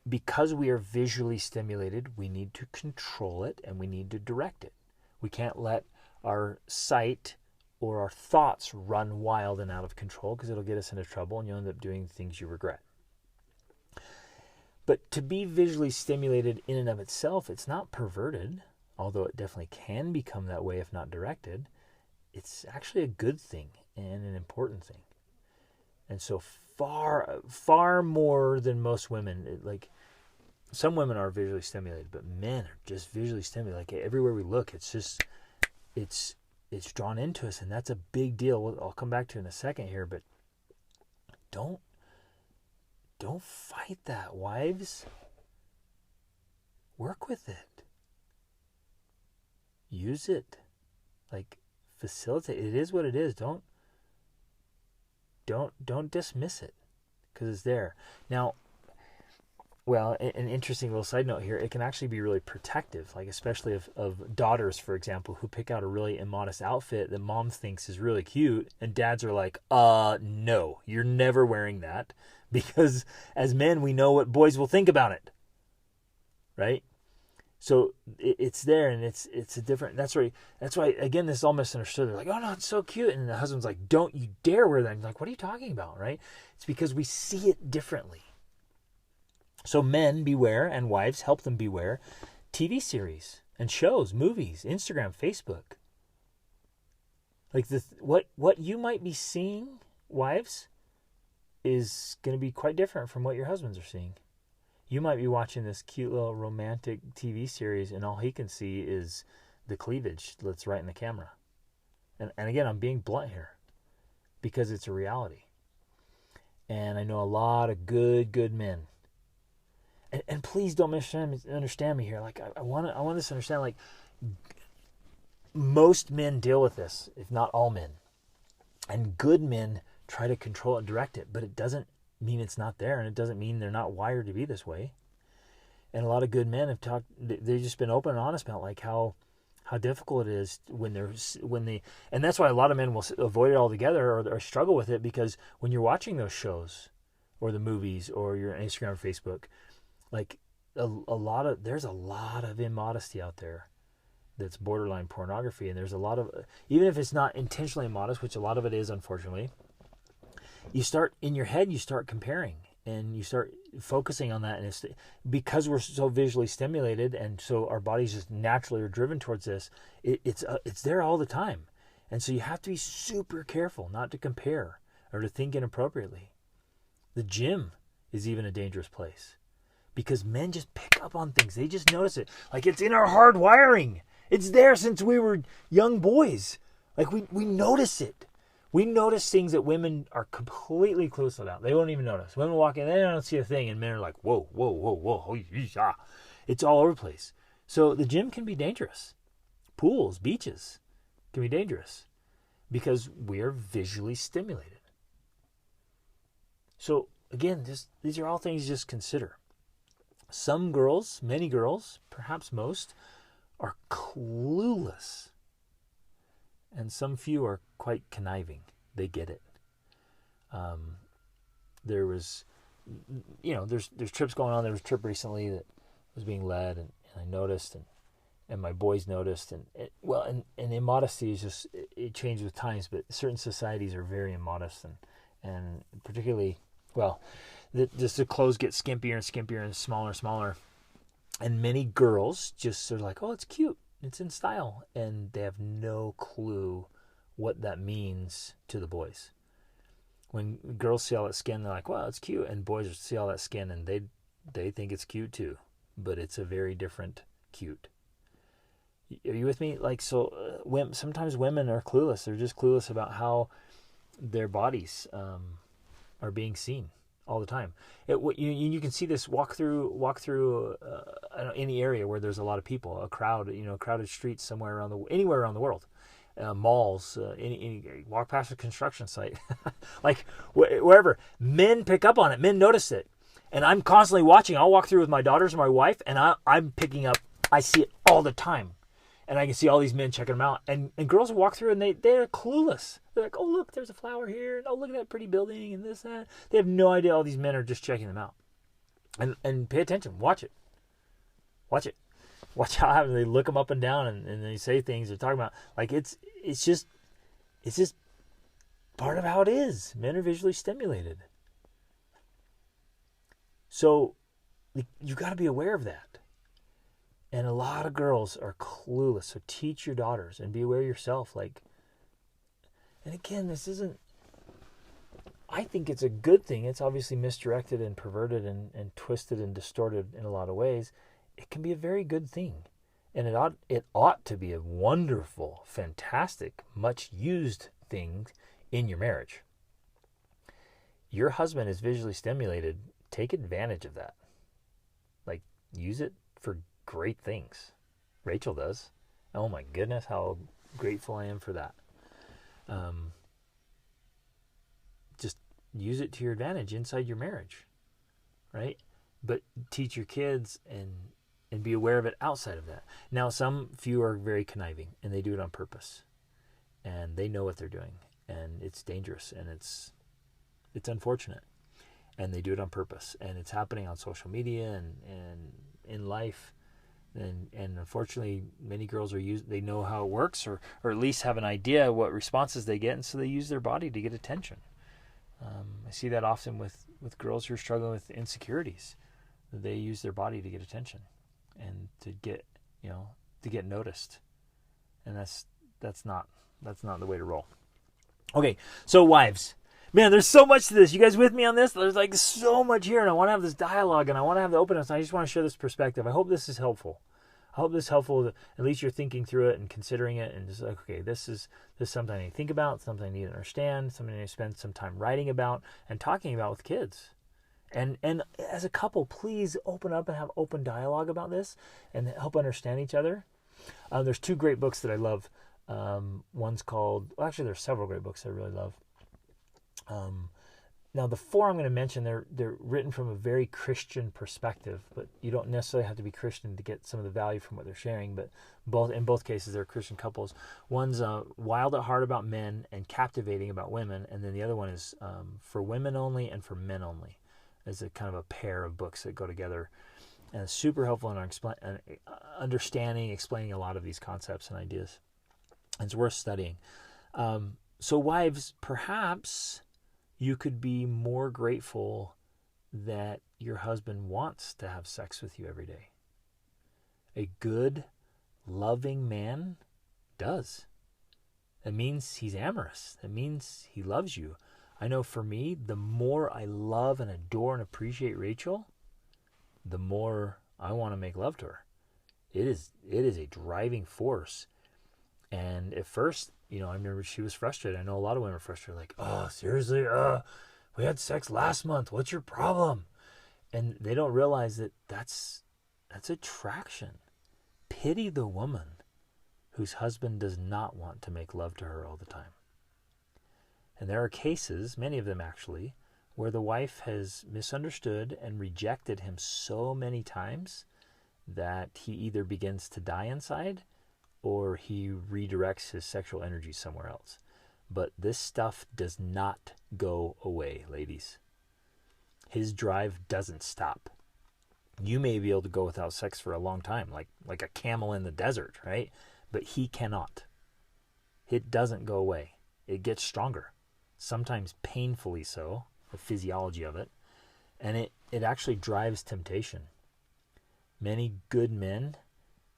Speaker 1: because we are visually stimulated, we need to control it and we need to direct it. We can't let our sight or our thoughts run wild and out of control, because it'll get us into trouble and you'll end up doing things you regret. But to be visually stimulated in and of itself, it's not perverted, although it definitely can become that way if not directed. It's actually a good thing and an important thing. And so far more than most women, like some women are visually stimulated, but men are just visually stimulated. Like everywhere we look, it's drawn into us, and that's a big deal. I'll come back to it in a second here, but don't fight that, wives. Work with it. Use it. Like, facilitate. It is what it is. Don't dismiss it, because it's there. Now, well, an interesting little side note here, it can actually be really protective, like especially of daughters, for example, who pick out a really immodest outfit that mom thinks is really cute, and dads are like, no, you're never wearing that, because as men, we know what boys will think about it, right? So it's there, and it's a different, that's why, again, this is all misunderstood. They're like, oh no, it's so cute, and the husband's like, don't you dare wear that. And like, what are you talking about, right? It's because we see it differently. So men, beware, and wives, help them beware. TV series and shows, movies, Instagram, Facebook. Like what you might be seeing, wives, is going to be quite different from what your husbands are seeing. You might be watching this cute little romantic TV series, and all he can see is the cleavage that's right in the camera. And again, I'm being blunt here, because it's a reality. And I know a lot of good men. And please don't misunderstand me here. Like, I want us to understand, like, most men deal with this, if not all men. And good men try to control and direct it, but it doesn't mean it's not there, and it doesn't mean they're not wired to be this way. And a lot of good men have talked, they've just been open and honest about, like, how difficult it is when they, and that's why a lot of men will avoid it altogether or struggle with it, because when you're watching those shows or the movies or your Instagram or Facebook, like there's a lot of immodesty out there that's borderline pornography, and there's a lot of, even if it's not intentionally immodest, which a lot of it is, unfortunately, you start comparing, and you start focusing on that, and it's because we're so visually stimulated, and so our bodies just naturally are driven towards this. It's there all the time, and so you have to be super careful not to compare or to think inappropriately. The gym is even a dangerous place. Because men just pick up on things. They just notice it. Like it's in our hard wiring. It's there since we were young boys. Like we notice it. We notice things that women are completely clueless about. They won't even notice. Women walk in, they don't see a thing, and men are like, whoa, whoa, whoa, whoa. It's all over the place. So the gym can be dangerous. Pools, beaches can be dangerous because we're visually stimulated. So again, these are all things to just consider. Some girls, many girls, perhaps most, are clueless. And some few are quite conniving. They get it. There was, there's trips going on. There was a trip recently that was being led, and I noticed, and my boys noticed, and immodesty is just, it changes with times, but certain societies are very immodest, and particularly, just the clothes get skimpier and skimpier and smaller and smaller, and many girls just sort of like, oh, it's cute. It's in style, and they have no clue what that means to the boys. When girls see all that skin, they're like, "Wow, it's cute," and boys see all that skin, and they think it's cute too, but it's a very different cute. Are you with me? Like, so sometimes women are clueless. They're just clueless about how their bodies are being seen all the time. You can see this walk through any area where there's a lot of people, a crowd, crowded streets anywhere around the world, malls, any walk past a construction site, like wherever. Men pick up on it. Men notice it, and I'm constantly watching. I'll walk through with my daughters and my wife, and I'm picking up. I see it all the time. And I can see all these men checking them out. And girls walk through and they're clueless. They're like, oh, look, there's a flower here. And, oh, look at that pretty building and this, that. They have no idea all these men are just checking them out. And pay attention. Watch it. Watch it. Watch how they look them up and down and they say things they're talking about. Like, it's just part of how it is. Men are visually stimulated. So you've got to be aware of that. And a lot of girls are clueless. So teach your daughters and be aware yourself. And again, I think it's a good thing. It's obviously misdirected and perverted and twisted and distorted in a lot of ways. It can be a very good thing. And it ought to be a wonderful, fantastic, much used thing in your marriage. Your husband is visually stimulated. Take advantage of that. Like, use it for great things. Rachel does. Oh my goodness, how grateful I am for that. Just use it to your advantage inside your marriage, right? But teach your kids and be aware of it outside of that. Now, some few are very conniving and they do it on purpose, and they know what they're doing, and it's dangerous and it's unfortunate, and they do it on purpose, and it's happening on social media and in life. And unfortunately, many girls they know how it works, or at least have an idea what responses they get, and so they use their body to get attention. I see that often with girls who are struggling with insecurities. They use their body to get attention and to get noticed, and that's not the way to roll. Okay, so wives. Man, there's so much to this. You guys with me on this? There's like so much here, and I want to have this dialogue, and I want to have the openness, and I just want to share this perspective. I hope this is helpful. I hope this is helpful. At least you're thinking through it and considering it, and just like, okay, this is something I need to think about, something I need to understand, something I need to spend some time writing about and talking about with kids. And as a couple, please open up and have open dialogue about this and help understand each other. There's two great books that I love. One's called, actually there's several great books I really love. Now the four I'm going to mention, they're written from a very Christian perspective, but you don't necessarily have to be Christian to get some of the value from what they're sharing. But in both cases, they're Christian couples. One's Wild at Heart about men and Captivating about women, and then the other one is For Women Only and For Men Only. It's a kind of a pair of books that go together, and it's super helpful in understanding, explaining a lot of these concepts and ideas. And it's worth studying. So wives, perhaps you could be more grateful that your husband wants to have sex with you every day. A good, loving man does. That means he's amorous. That means he loves you. I know for me, the more I love and adore and appreciate Rachel, the more I want to make love to her. It is a driving force. And at first, I remember she was frustrated. I know a lot of women are frustrated, like, oh, seriously, we had sex last month. What's your problem? And they don't realize that that's attraction. Pity the woman whose husband does not want to make love to her all the time. And there are cases, many of them actually, where the wife has misunderstood and rejected him so many times that he either begins to die inside or he redirects his sexual energy somewhere else. But this stuff does not go away, ladies. His drive doesn't stop. You may be able to go without sex for a long time, like a camel in the desert, right? But he cannot. It doesn't go away. It gets stronger, sometimes painfully so, the physiology of it. And it actually drives temptation. Many good men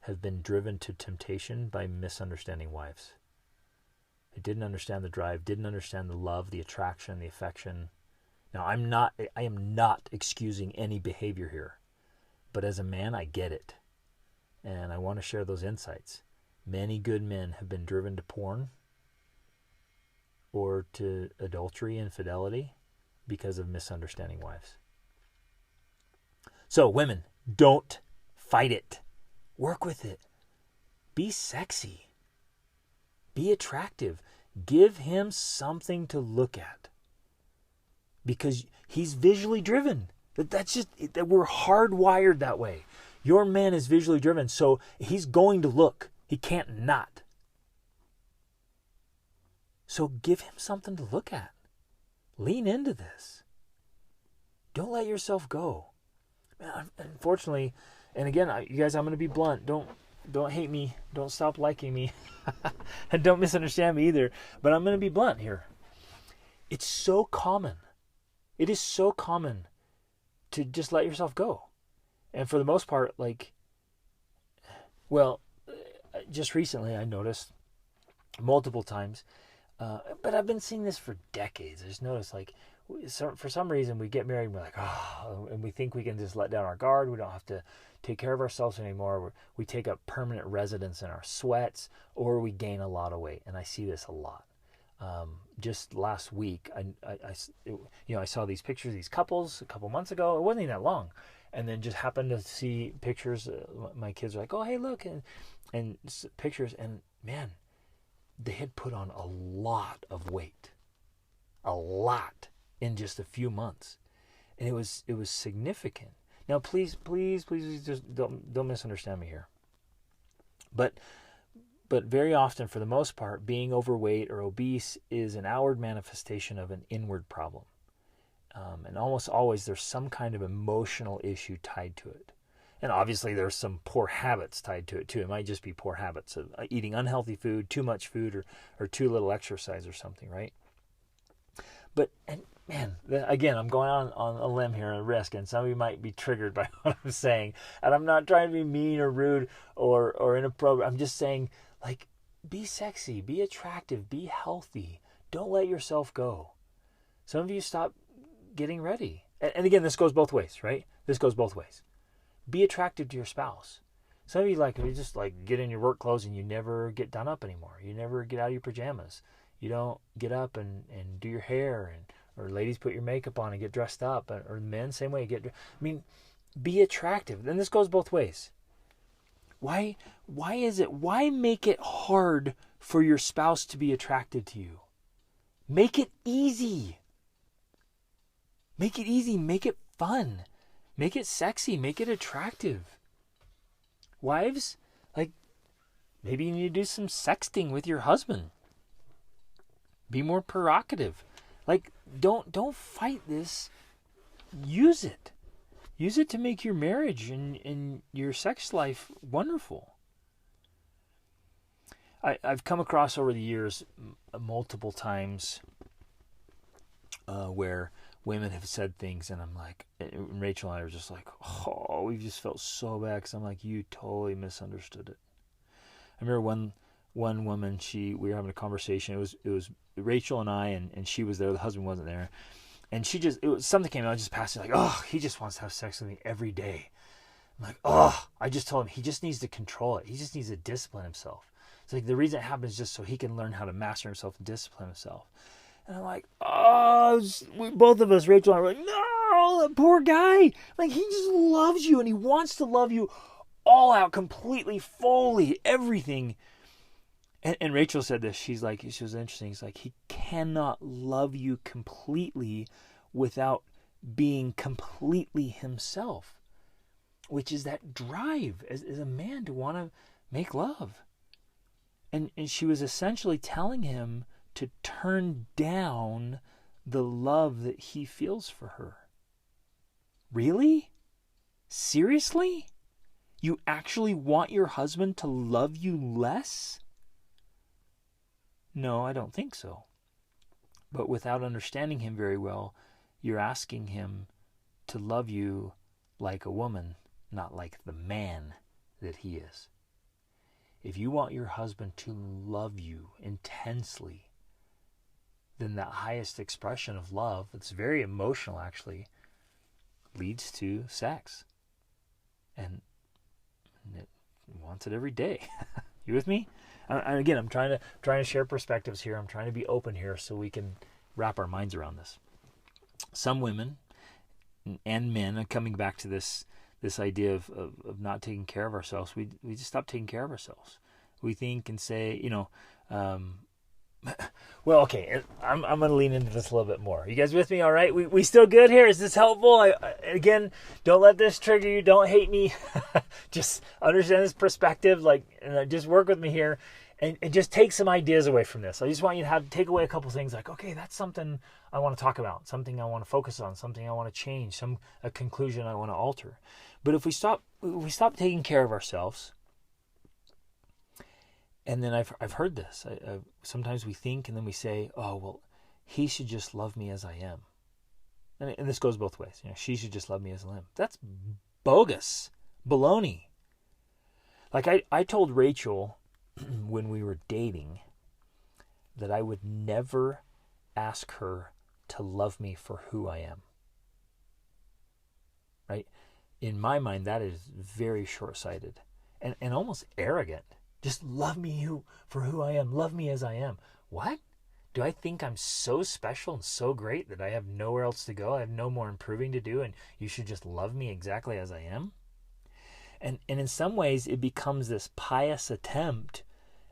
Speaker 1: have been driven to temptation by misunderstanding wives. They didn't understand the drive, didn't understand the love, the attraction, the affection. Now, I am not excusing any behavior here. But as a man, I get it. And I want to share those insights. Many good men have been driven to porn or to adultery, infidelity, because of misunderstanding wives. So, women, don't fight it. Work with it. Be sexy. Be attractive. Give him something to look at. Because he's visually driven. That's just, that we're hardwired that way. Your man is visually driven, so he's going to look. He can't not. So give him something to look at. Lean into this. Don't let yourself go. Unfortunately, and again, you guys, I'm going to be blunt. Don't hate me. Don't stop liking me. And don't misunderstand me either. But I'm going to be blunt here. It's so common. It is so common to just let yourself go. And for the most part, just recently I noticed multiple times, but I've been seeing this for decades. I just noticed, for some reason we get married and we're like, and we think we can just let down our guard. We don't have to take care of ourselves anymore. We take up permanent residence in our sweats, or we gain a lot of weight. And I see this a lot. Just last week, I saw these pictures of these couples a couple months ago. It wasn't even that long. And then just happened to see pictures. My kids are like, oh, hey, look. And pictures. And man, they had put on a lot of weight. A lot in just a few months. And it was significant. Now, please just don't misunderstand me here. But very often, for the most part, being overweight or obese is an outward manifestation of an inward problem. And almost always there's some kind of emotional issue tied to it. And obviously there's some poor habits tied to it too. It might just be poor habits of eating unhealthy food, too much food, or too little exercise or something, right? But, and man, again, I'm going on a limb here, a risk, and some of you might be triggered by what I'm saying. And I'm not trying to be mean or rude or inappropriate. I'm just saying, be sexy, be attractive, be healthy. Don't let yourself go. Some of you stop getting ready. And again, this goes both ways, right? This goes both ways. Be attractive to your spouse. Some of you you just get in your work clothes and you never get done up anymore. You never get out of your pajamas. You don't get up and do your hair, or ladies put your makeup on and get dressed up, or men same way. Be attractive. And this goes both ways. Why make it hard for your spouse to be attracted to you? Make it easy. Make it easy. Make it fun. Make it sexy. Make it attractive. Wives, maybe you need to do some sexting with your husband. Be more provocative. Don't fight this. Use it. Use it to make your marriage and your sex life wonderful. I've come across over the years multiple times where women have said things, and I'm like, and Rachel and I are just like, oh, we just felt so bad, because I'm like, you totally misunderstood it. I remember one woman, we were having a conversation. It was Rachel and I, and she was there. The husband wasn't there. And something came out, just passed it, like, oh, he just wants to have sex with me every day. I'm like, oh, I just told him he just needs to control it. He just needs to discipline himself. It's like the reason it happens is just so he can learn how to master himself and discipline himself. And I'm like, oh, both of us, Rachel and I, were like, no, that poor guy. Like, he just loves you and he wants to love you all out, completely, fully, everything. And Rachel said this. She was interesting. It's like, he cannot love you completely without being completely himself, which is that drive as a man to want to make love. And she was essentially telling him to turn down the love that he feels for her. Really? Seriously? You actually want your husband to love you less? No, I don't think so. But without understanding him very well, you're asking him to love you like a woman, not like the man that he is. If you want your husband to love you intensely, then that highest expression of love, it's very emotional actually, leads to sex. And it wants it every day. You with me? And again, I'm trying to share perspectives here. I'm trying to be open here so we can wrap our minds around this. Some women and men are coming back to this idea of not taking care of ourselves. We just stop taking care of ourselves. We think and say, well, okay, I'm going to lean into this a little bit more. You guys with me? All right. We still good here? Is this helpful? Again, don't let this trigger you. Don't hate me. Just understand this perspective. And just work with me here and just take some ideas away from this. I just want you to take away a couple things like, okay, that's something I want to talk about, something I want to focus on, something I want to change, a conclusion I want to alter. But if we stop taking care of ourselves, and then I've heard this. Sometimes we think and then we say, oh, well, he should just love me as I am. And this goes both ways. She should just love me as I am. That's bogus. Baloney. Like I told Rachel when we were dating that I would never ask her to love me for who I am. Right? In my mind, that is very short-sighted and almost arrogant. Just love me for who I am. Love me as I am. What? Do I think I'm so special and so great that I have nowhere else to go? I have no more improving to do, and you should just love me exactly as I am? And in some ways, it becomes this pious attempt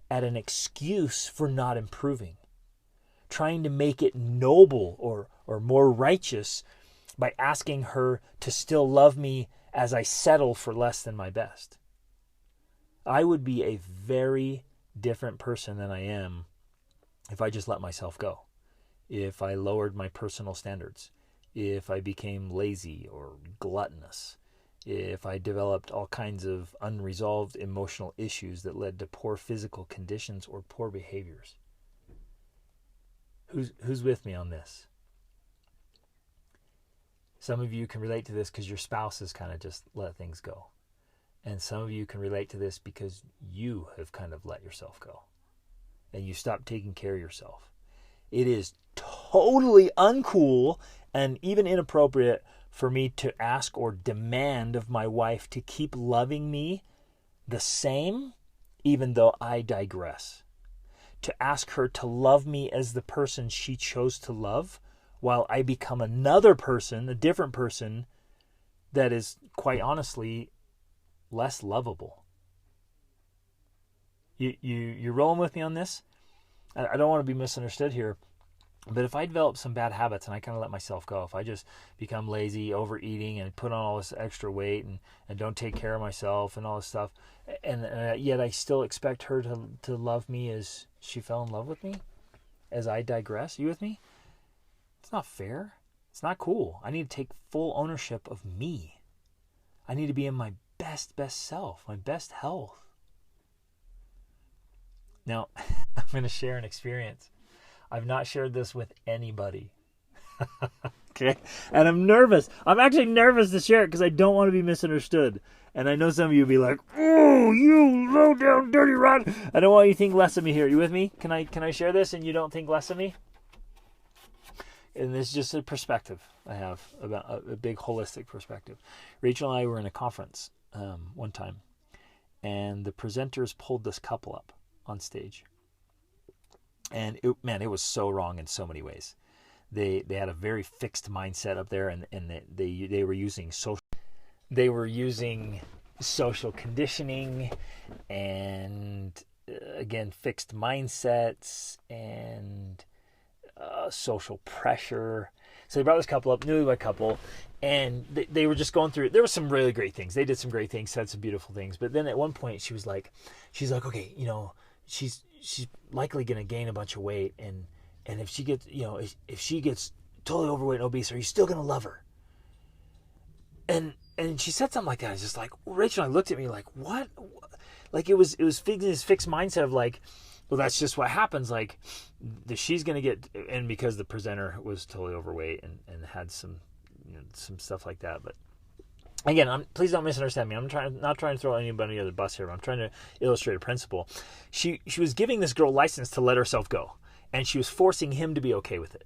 Speaker 1: at an excuse for not improving, trying to make it noble or more righteous by asking her to still love me as I settle for less than my best. I would be a very different person than I am if I just let myself go, if I lowered my personal standards, if I became lazy or gluttonous, if I developed all kinds of unresolved emotional issues that led to poor physical conditions or poor behaviors. Who's with me on this? Some of you can relate to this because your spouse has kind of just let things go. And some of you can relate to this because you have kind of let yourself go. And you stopped taking care of yourself. It is totally uncool and even inappropriate for me to ask or demand of my wife to keep loving me the same, even though I digress. To ask her to love me as the person she chose to love, while I become another person, a different person, that is, quite honestly, less lovable. You're rolling with me on this? I don't want to be misunderstood here, but if I develop some bad habits and I kind of let myself go, if I just become lazy, overeating, and put on all this extra weight and don't take care of myself and all this stuff, and yet I still expect her to love me as she fell in love with me, as I digress, you with me? It's not fair. It's not cool. I need to take full ownership of me. I need to be in my best self, my best health. Now, I'm going to share an experience. I've not shared this with anybody. Okay? And I'm nervous. I'm actually nervous to share it because I don't want to be misunderstood. And I know some of you will be like, "Oh, you low down dirty rat." I don't want you to think less of me here. Are you with me? Can I share this and you don't think less of me? And this is just a perspective I have about a big holistic perspective. Rachel and I were in a conference one time, and the presenters pulled this couple up on stage. And it was so wrong in so many ways. They had a very fixed mindset up there, and they were using social conditioning, and again, fixed mindsets and social pressure. So they brought this couple up, newlywed couple, and they were just going through it. There were some really great things. They did some great things, said some beautiful things. But then at one point she's like, okay, she's likely going to gain a bunch of weight, and if she gets, if she gets totally overweight and obese, are you still going to love her? And she said something like that. It's just like, Rachel and I looked at me like, what? Like it was this fixed mindset of like, well, that's just what happens. Like, she's going to get, and because the presenter was totally overweight and had some stuff like that. But again, please don't misunderstand me. I'm not trying to throw anybody under the bus here. But I'm trying to illustrate a principle. She was giving this girl license to let herself go, and she was forcing him to be okay with it.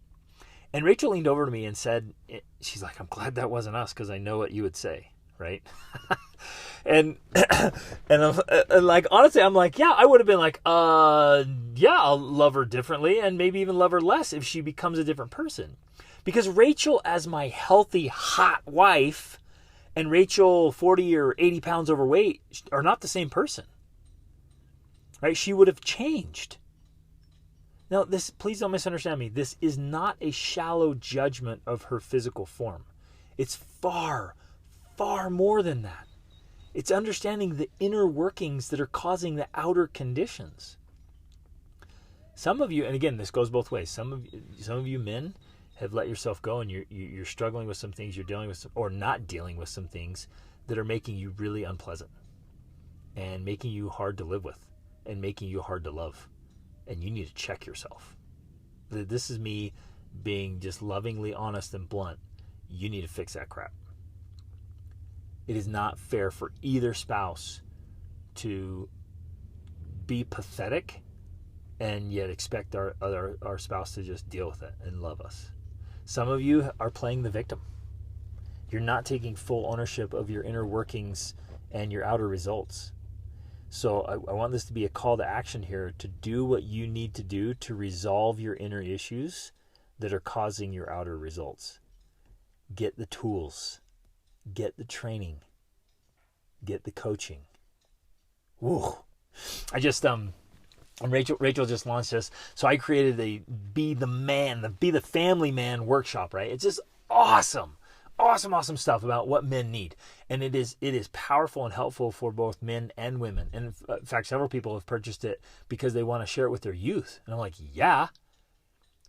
Speaker 1: And Rachel leaned over to me and said, she's like, "I'm glad that wasn't us, because I know what you would say." Right? and like, honestly, I'm like, yeah, I would have been like, yeah, I'll love her differently, and maybe even love her less if she becomes a different person. Because Rachel, as my healthy, hot wife, and Rachel, 40 or 80 pounds overweight, are not the same person. Right? She would have changed. Now, please don't misunderstand me. This is not a shallow judgment of her physical form. It's far, far more than that. It's understanding the inner workings that are causing the outer conditions. Some of you, and again, this goes both ways. Some of you men have let yourself go, and you're struggling with some things, you're dealing with some, or not dealing with some things that are making you really unpleasant, and making you hard to live with, and making you hard to love. And you need to check yourself. This is me being just lovingly honest and blunt. You need to fix that crap. It is not fair for either spouse to be pathetic and yet expect our spouse to just deal with it and love us. Some of you are playing the victim. You're not taking full ownership of your inner workings and your outer results. So I want this to be a call to action here, to do what you need to do to resolve your inner issues that are causing your outer results. Get the tools. Get the training. Get the coaching. Woo. I just Rachel just launched this. So I created a Be the Family Man workshop, right? It's just awesome. Awesome stuff about what men need. And it is powerful and helpful for both men and women. And in fact, several people have purchased it because they want to share it with their youth. And I'm like, yeah,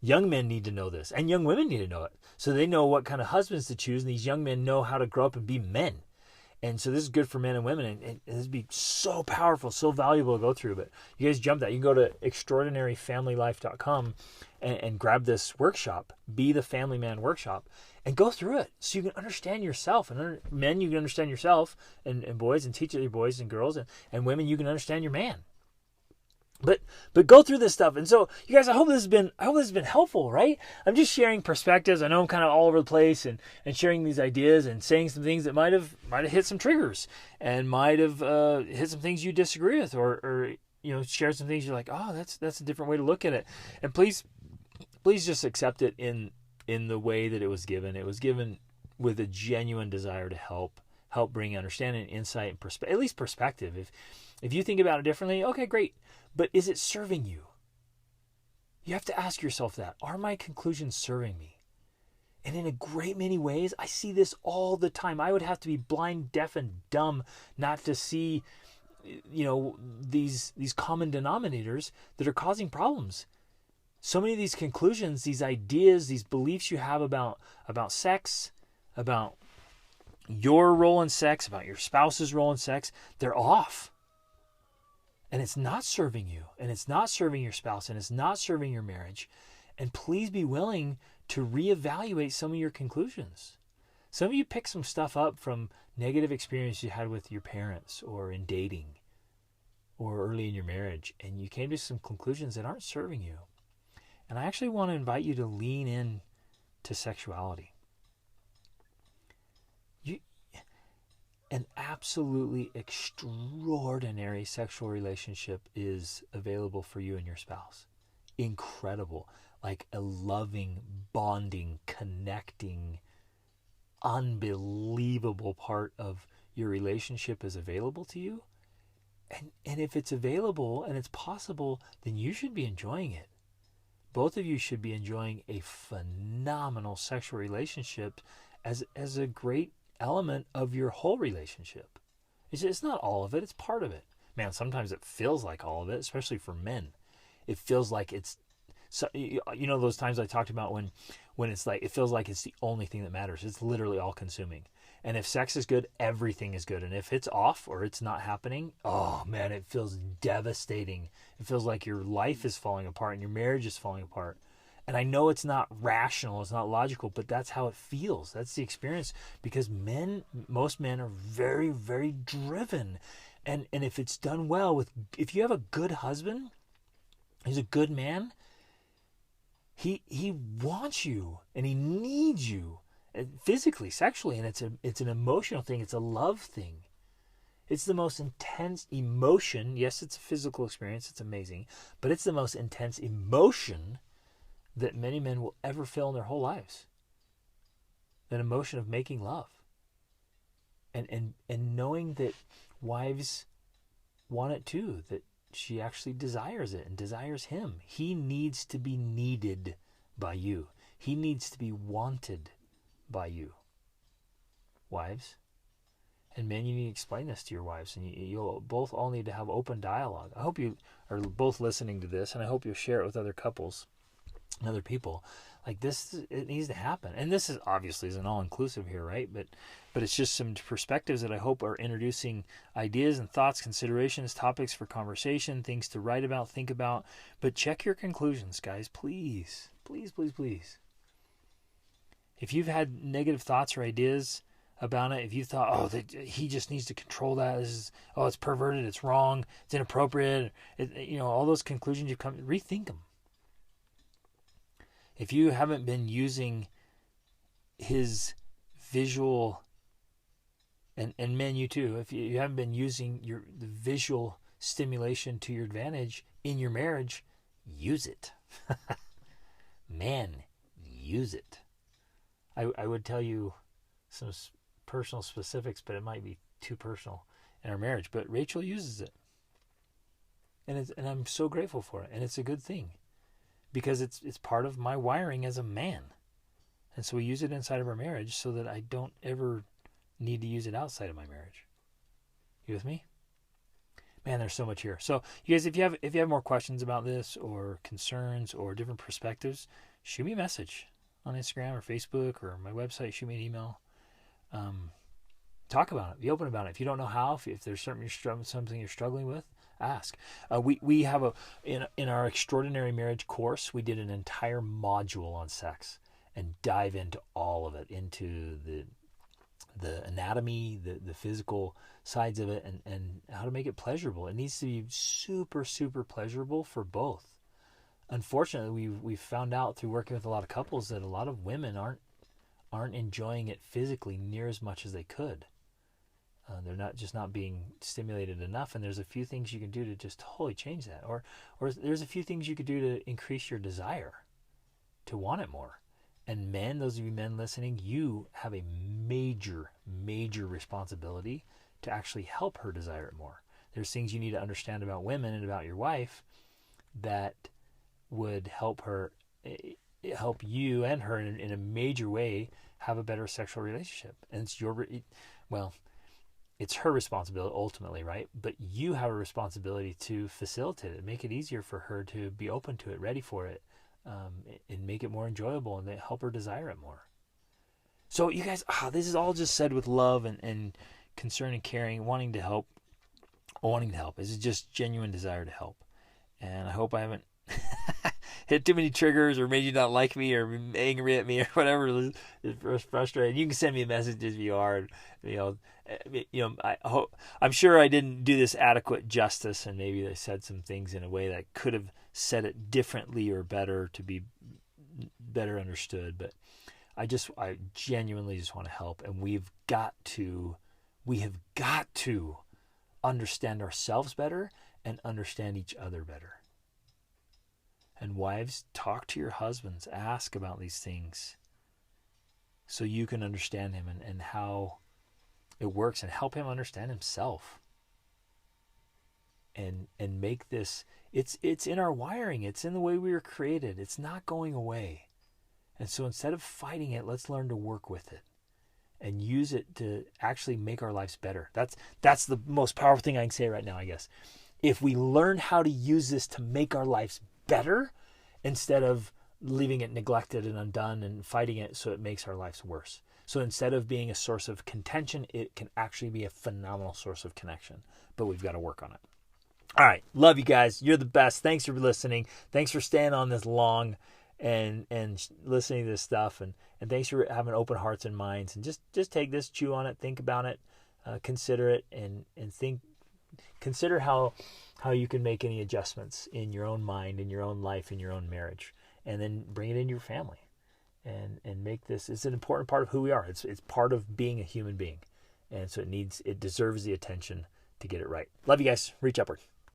Speaker 1: young men need to know this, and young women need to know it, so they know what kind of husbands to choose, and these young men know how to grow up and be men. And so this is good for men and women, and this would be so powerful, so valuable to go through. But you guys jump that. You can go to extraordinaryfamilylife.com and grab this workshop, Be the Family Man workshop, and go through it so you can understand yourself. And men, you can understand yourself, and boys, and teach your boys and girls, and women, you can understand your man. But go through this stuff. And so, you guys, I hope this has been helpful, right? I'm just sharing perspectives. I know I'm kind of all over the place and sharing these ideas and saying some things that might have hit some triggers, and might have hit some things you disagree with, or share some things you're like, oh, that's a different way to look at it. And please just accept it in the way that it was given. It was given with a genuine desire to help bring understanding, insight, and at least perspective. If you think about it differently, okay, great. But is it serving you? You have to ask yourself that. Are my conclusions serving me? And in a great many ways, I see this all the time. I would have to be blind, deaf, and dumb not to see, these common denominators that are causing problems. So many of these conclusions, these ideas, these beliefs you have about sex, about your role in sex, about your spouse's role in sex, they're off. And it's not serving you, and it's not serving your spouse, and it's not serving your marriage. And please be willing to reevaluate some of your conclusions. Some of you picked some stuff up from negative experience you had with your parents or in dating or early in your marriage, and you came to some conclusions that aren't serving you. And I actually want to invite you to lean in to sexuality. An absolutely extraordinary sexual relationship is available for you and your spouse. Incredible. Like a loving, bonding, connecting, unbelievable part of your relationship is available to you. And if it's available and it's possible, then you should be enjoying it. Both of you should be enjoying a phenomenal sexual relationship as a great element of your whole relationship. It's not all of it, it's part of it. Man, sometimes it feels like all of it, especially for men. It feels like it's, so, you know, those times I talked about when it's like, it feels like it's the only thing that matters. It's literally all consuming. And if sex is good, everything is good. And if it's off or it's not happening, oh man, it feels devastating. It feels like your life is falling apart and your marriage is falling apart. And I know it's not rational, it's not logical, but that's how it feels. That's the experience, because most men are very, very driven. And if it's done well if you have a good husband, he's a good man, he wants you and he needs you physically, sexually, and it's an emotional thing, it's a love thing. It's the most intense emotion. Yes, it's a physical experience, it's amazing, but it's the most intense emotion that many men will ever feel in their whole lives. That emotion of making love. And knowing that wives want it too, that she actually desires it and desires him. He needs to be needed by you. He needs to be wanted by you. Wives. And men, you need to explain this to your wives, and you'll both all need to have open dialogue. I hope you are both listening to this, and I hope you'll share it with other couples and other people. Like this, it needs to happen. And this is obviously isn't all inclusive here, right? But it's just some perspectives that I hope are introducing ideas and thoughts, considerations, topics for conversation, things to write about, think about. But check your conclusions, guys, please. Please, please, please. If you've had negative thoughts or ideas about it, if you thought, oh, he just needs to control that, it's perverted, it's wrong, it's inappropriate, all those conclusions you come, rethink them. If you haven't been using his visual, and men, you too, if you haven't been using the visual stimulation to your advantage in your marriage, use it. Man, use it. I would tell you some personal specifics, but it might be too personal in our marriage. But Rachel uses it, and I'm so grateful for it, and it's a good thing. Because it's part of my wiring as a man. And so we use it inside of our marriage so that I don't ever need to use it outside of my marriage. You with me? Man, there's so much here. So you guys, if you have more questions about this or concerns or different perspectives, shoot me a message on Instagram or Facebook or my website. Shoot me an email. Talk about it. Be open about it. If you don't know how, if there's something you're struggling with, ask. We have in our Extraordinary Marriage course, we did an entire module on sex and dive into all of it, into the anatomy, the physical sides of it, and how to make it pleasurable. It needs to be super, super pleasurable for both. Unfortunately, we've found out through working with a lot of couples that a lot of women aren't enjoying it physically near as much as they could. They're not being stimulated enough, and there's a few things you can do to just totally change that. Or there's a few things you could do to increase your desire, to want it more. And men, those of you men listening, you have a major, major responsibility to actually help her desire it more. There's things you need to understand about women and about your wife that would help you and her in a major way have a better sexual relationship. And it's her responsibility ultimately, right? But you have a responsibility to facilitate it, make it easier for her to be open to it, ready for it, and make it more enjoyable and help her desire it more. So you guys, this is all just said with love and concern and caring, wanting to help. This is just genuine desire to help. And I hope I haven't hit too many triggers or made you not like me or angry at me or whatever is frustrating, you can send me a message if you are. I'm sure I didn't do this adequate justice, and maybe I said some things in a way that I could have said it differently or better to be better understood. But I genuinely just want to help, and we have got to understand ourselves better and understand each other better. And wives, talk to your husbands, ask about these things so you can understand him and how it works, and help him understand himself. And make this, it's in our wiring, it's in the way we were created. It's not going away. And so instead of fighting it, let's learn to work with it and use it to actually make our lives better. That's the most powerful thing I can say right now, I guess. If we learn how to use this to make our lives better instead of leaving it neglected and undone and fighting it so it makes our lives worse. So instead of being a source of contention, it can actually be a phenomenal source of connection. But we've got to work on it. All right. Love you guys. You're the best. Thanks for listening. Thanks for staying on this long and listening to this stuff. And thanks for having open hearts and minds. And just take this, chew on it, think about it, consider it, and consider how you can make any adjustments in your own mind, in your own life, in your own marriage. And then bring it into your family. And make this, it's an important part of who we are. It's part of being a human being. And so it deserves the attention to get it right. Love you guys. Reach upward.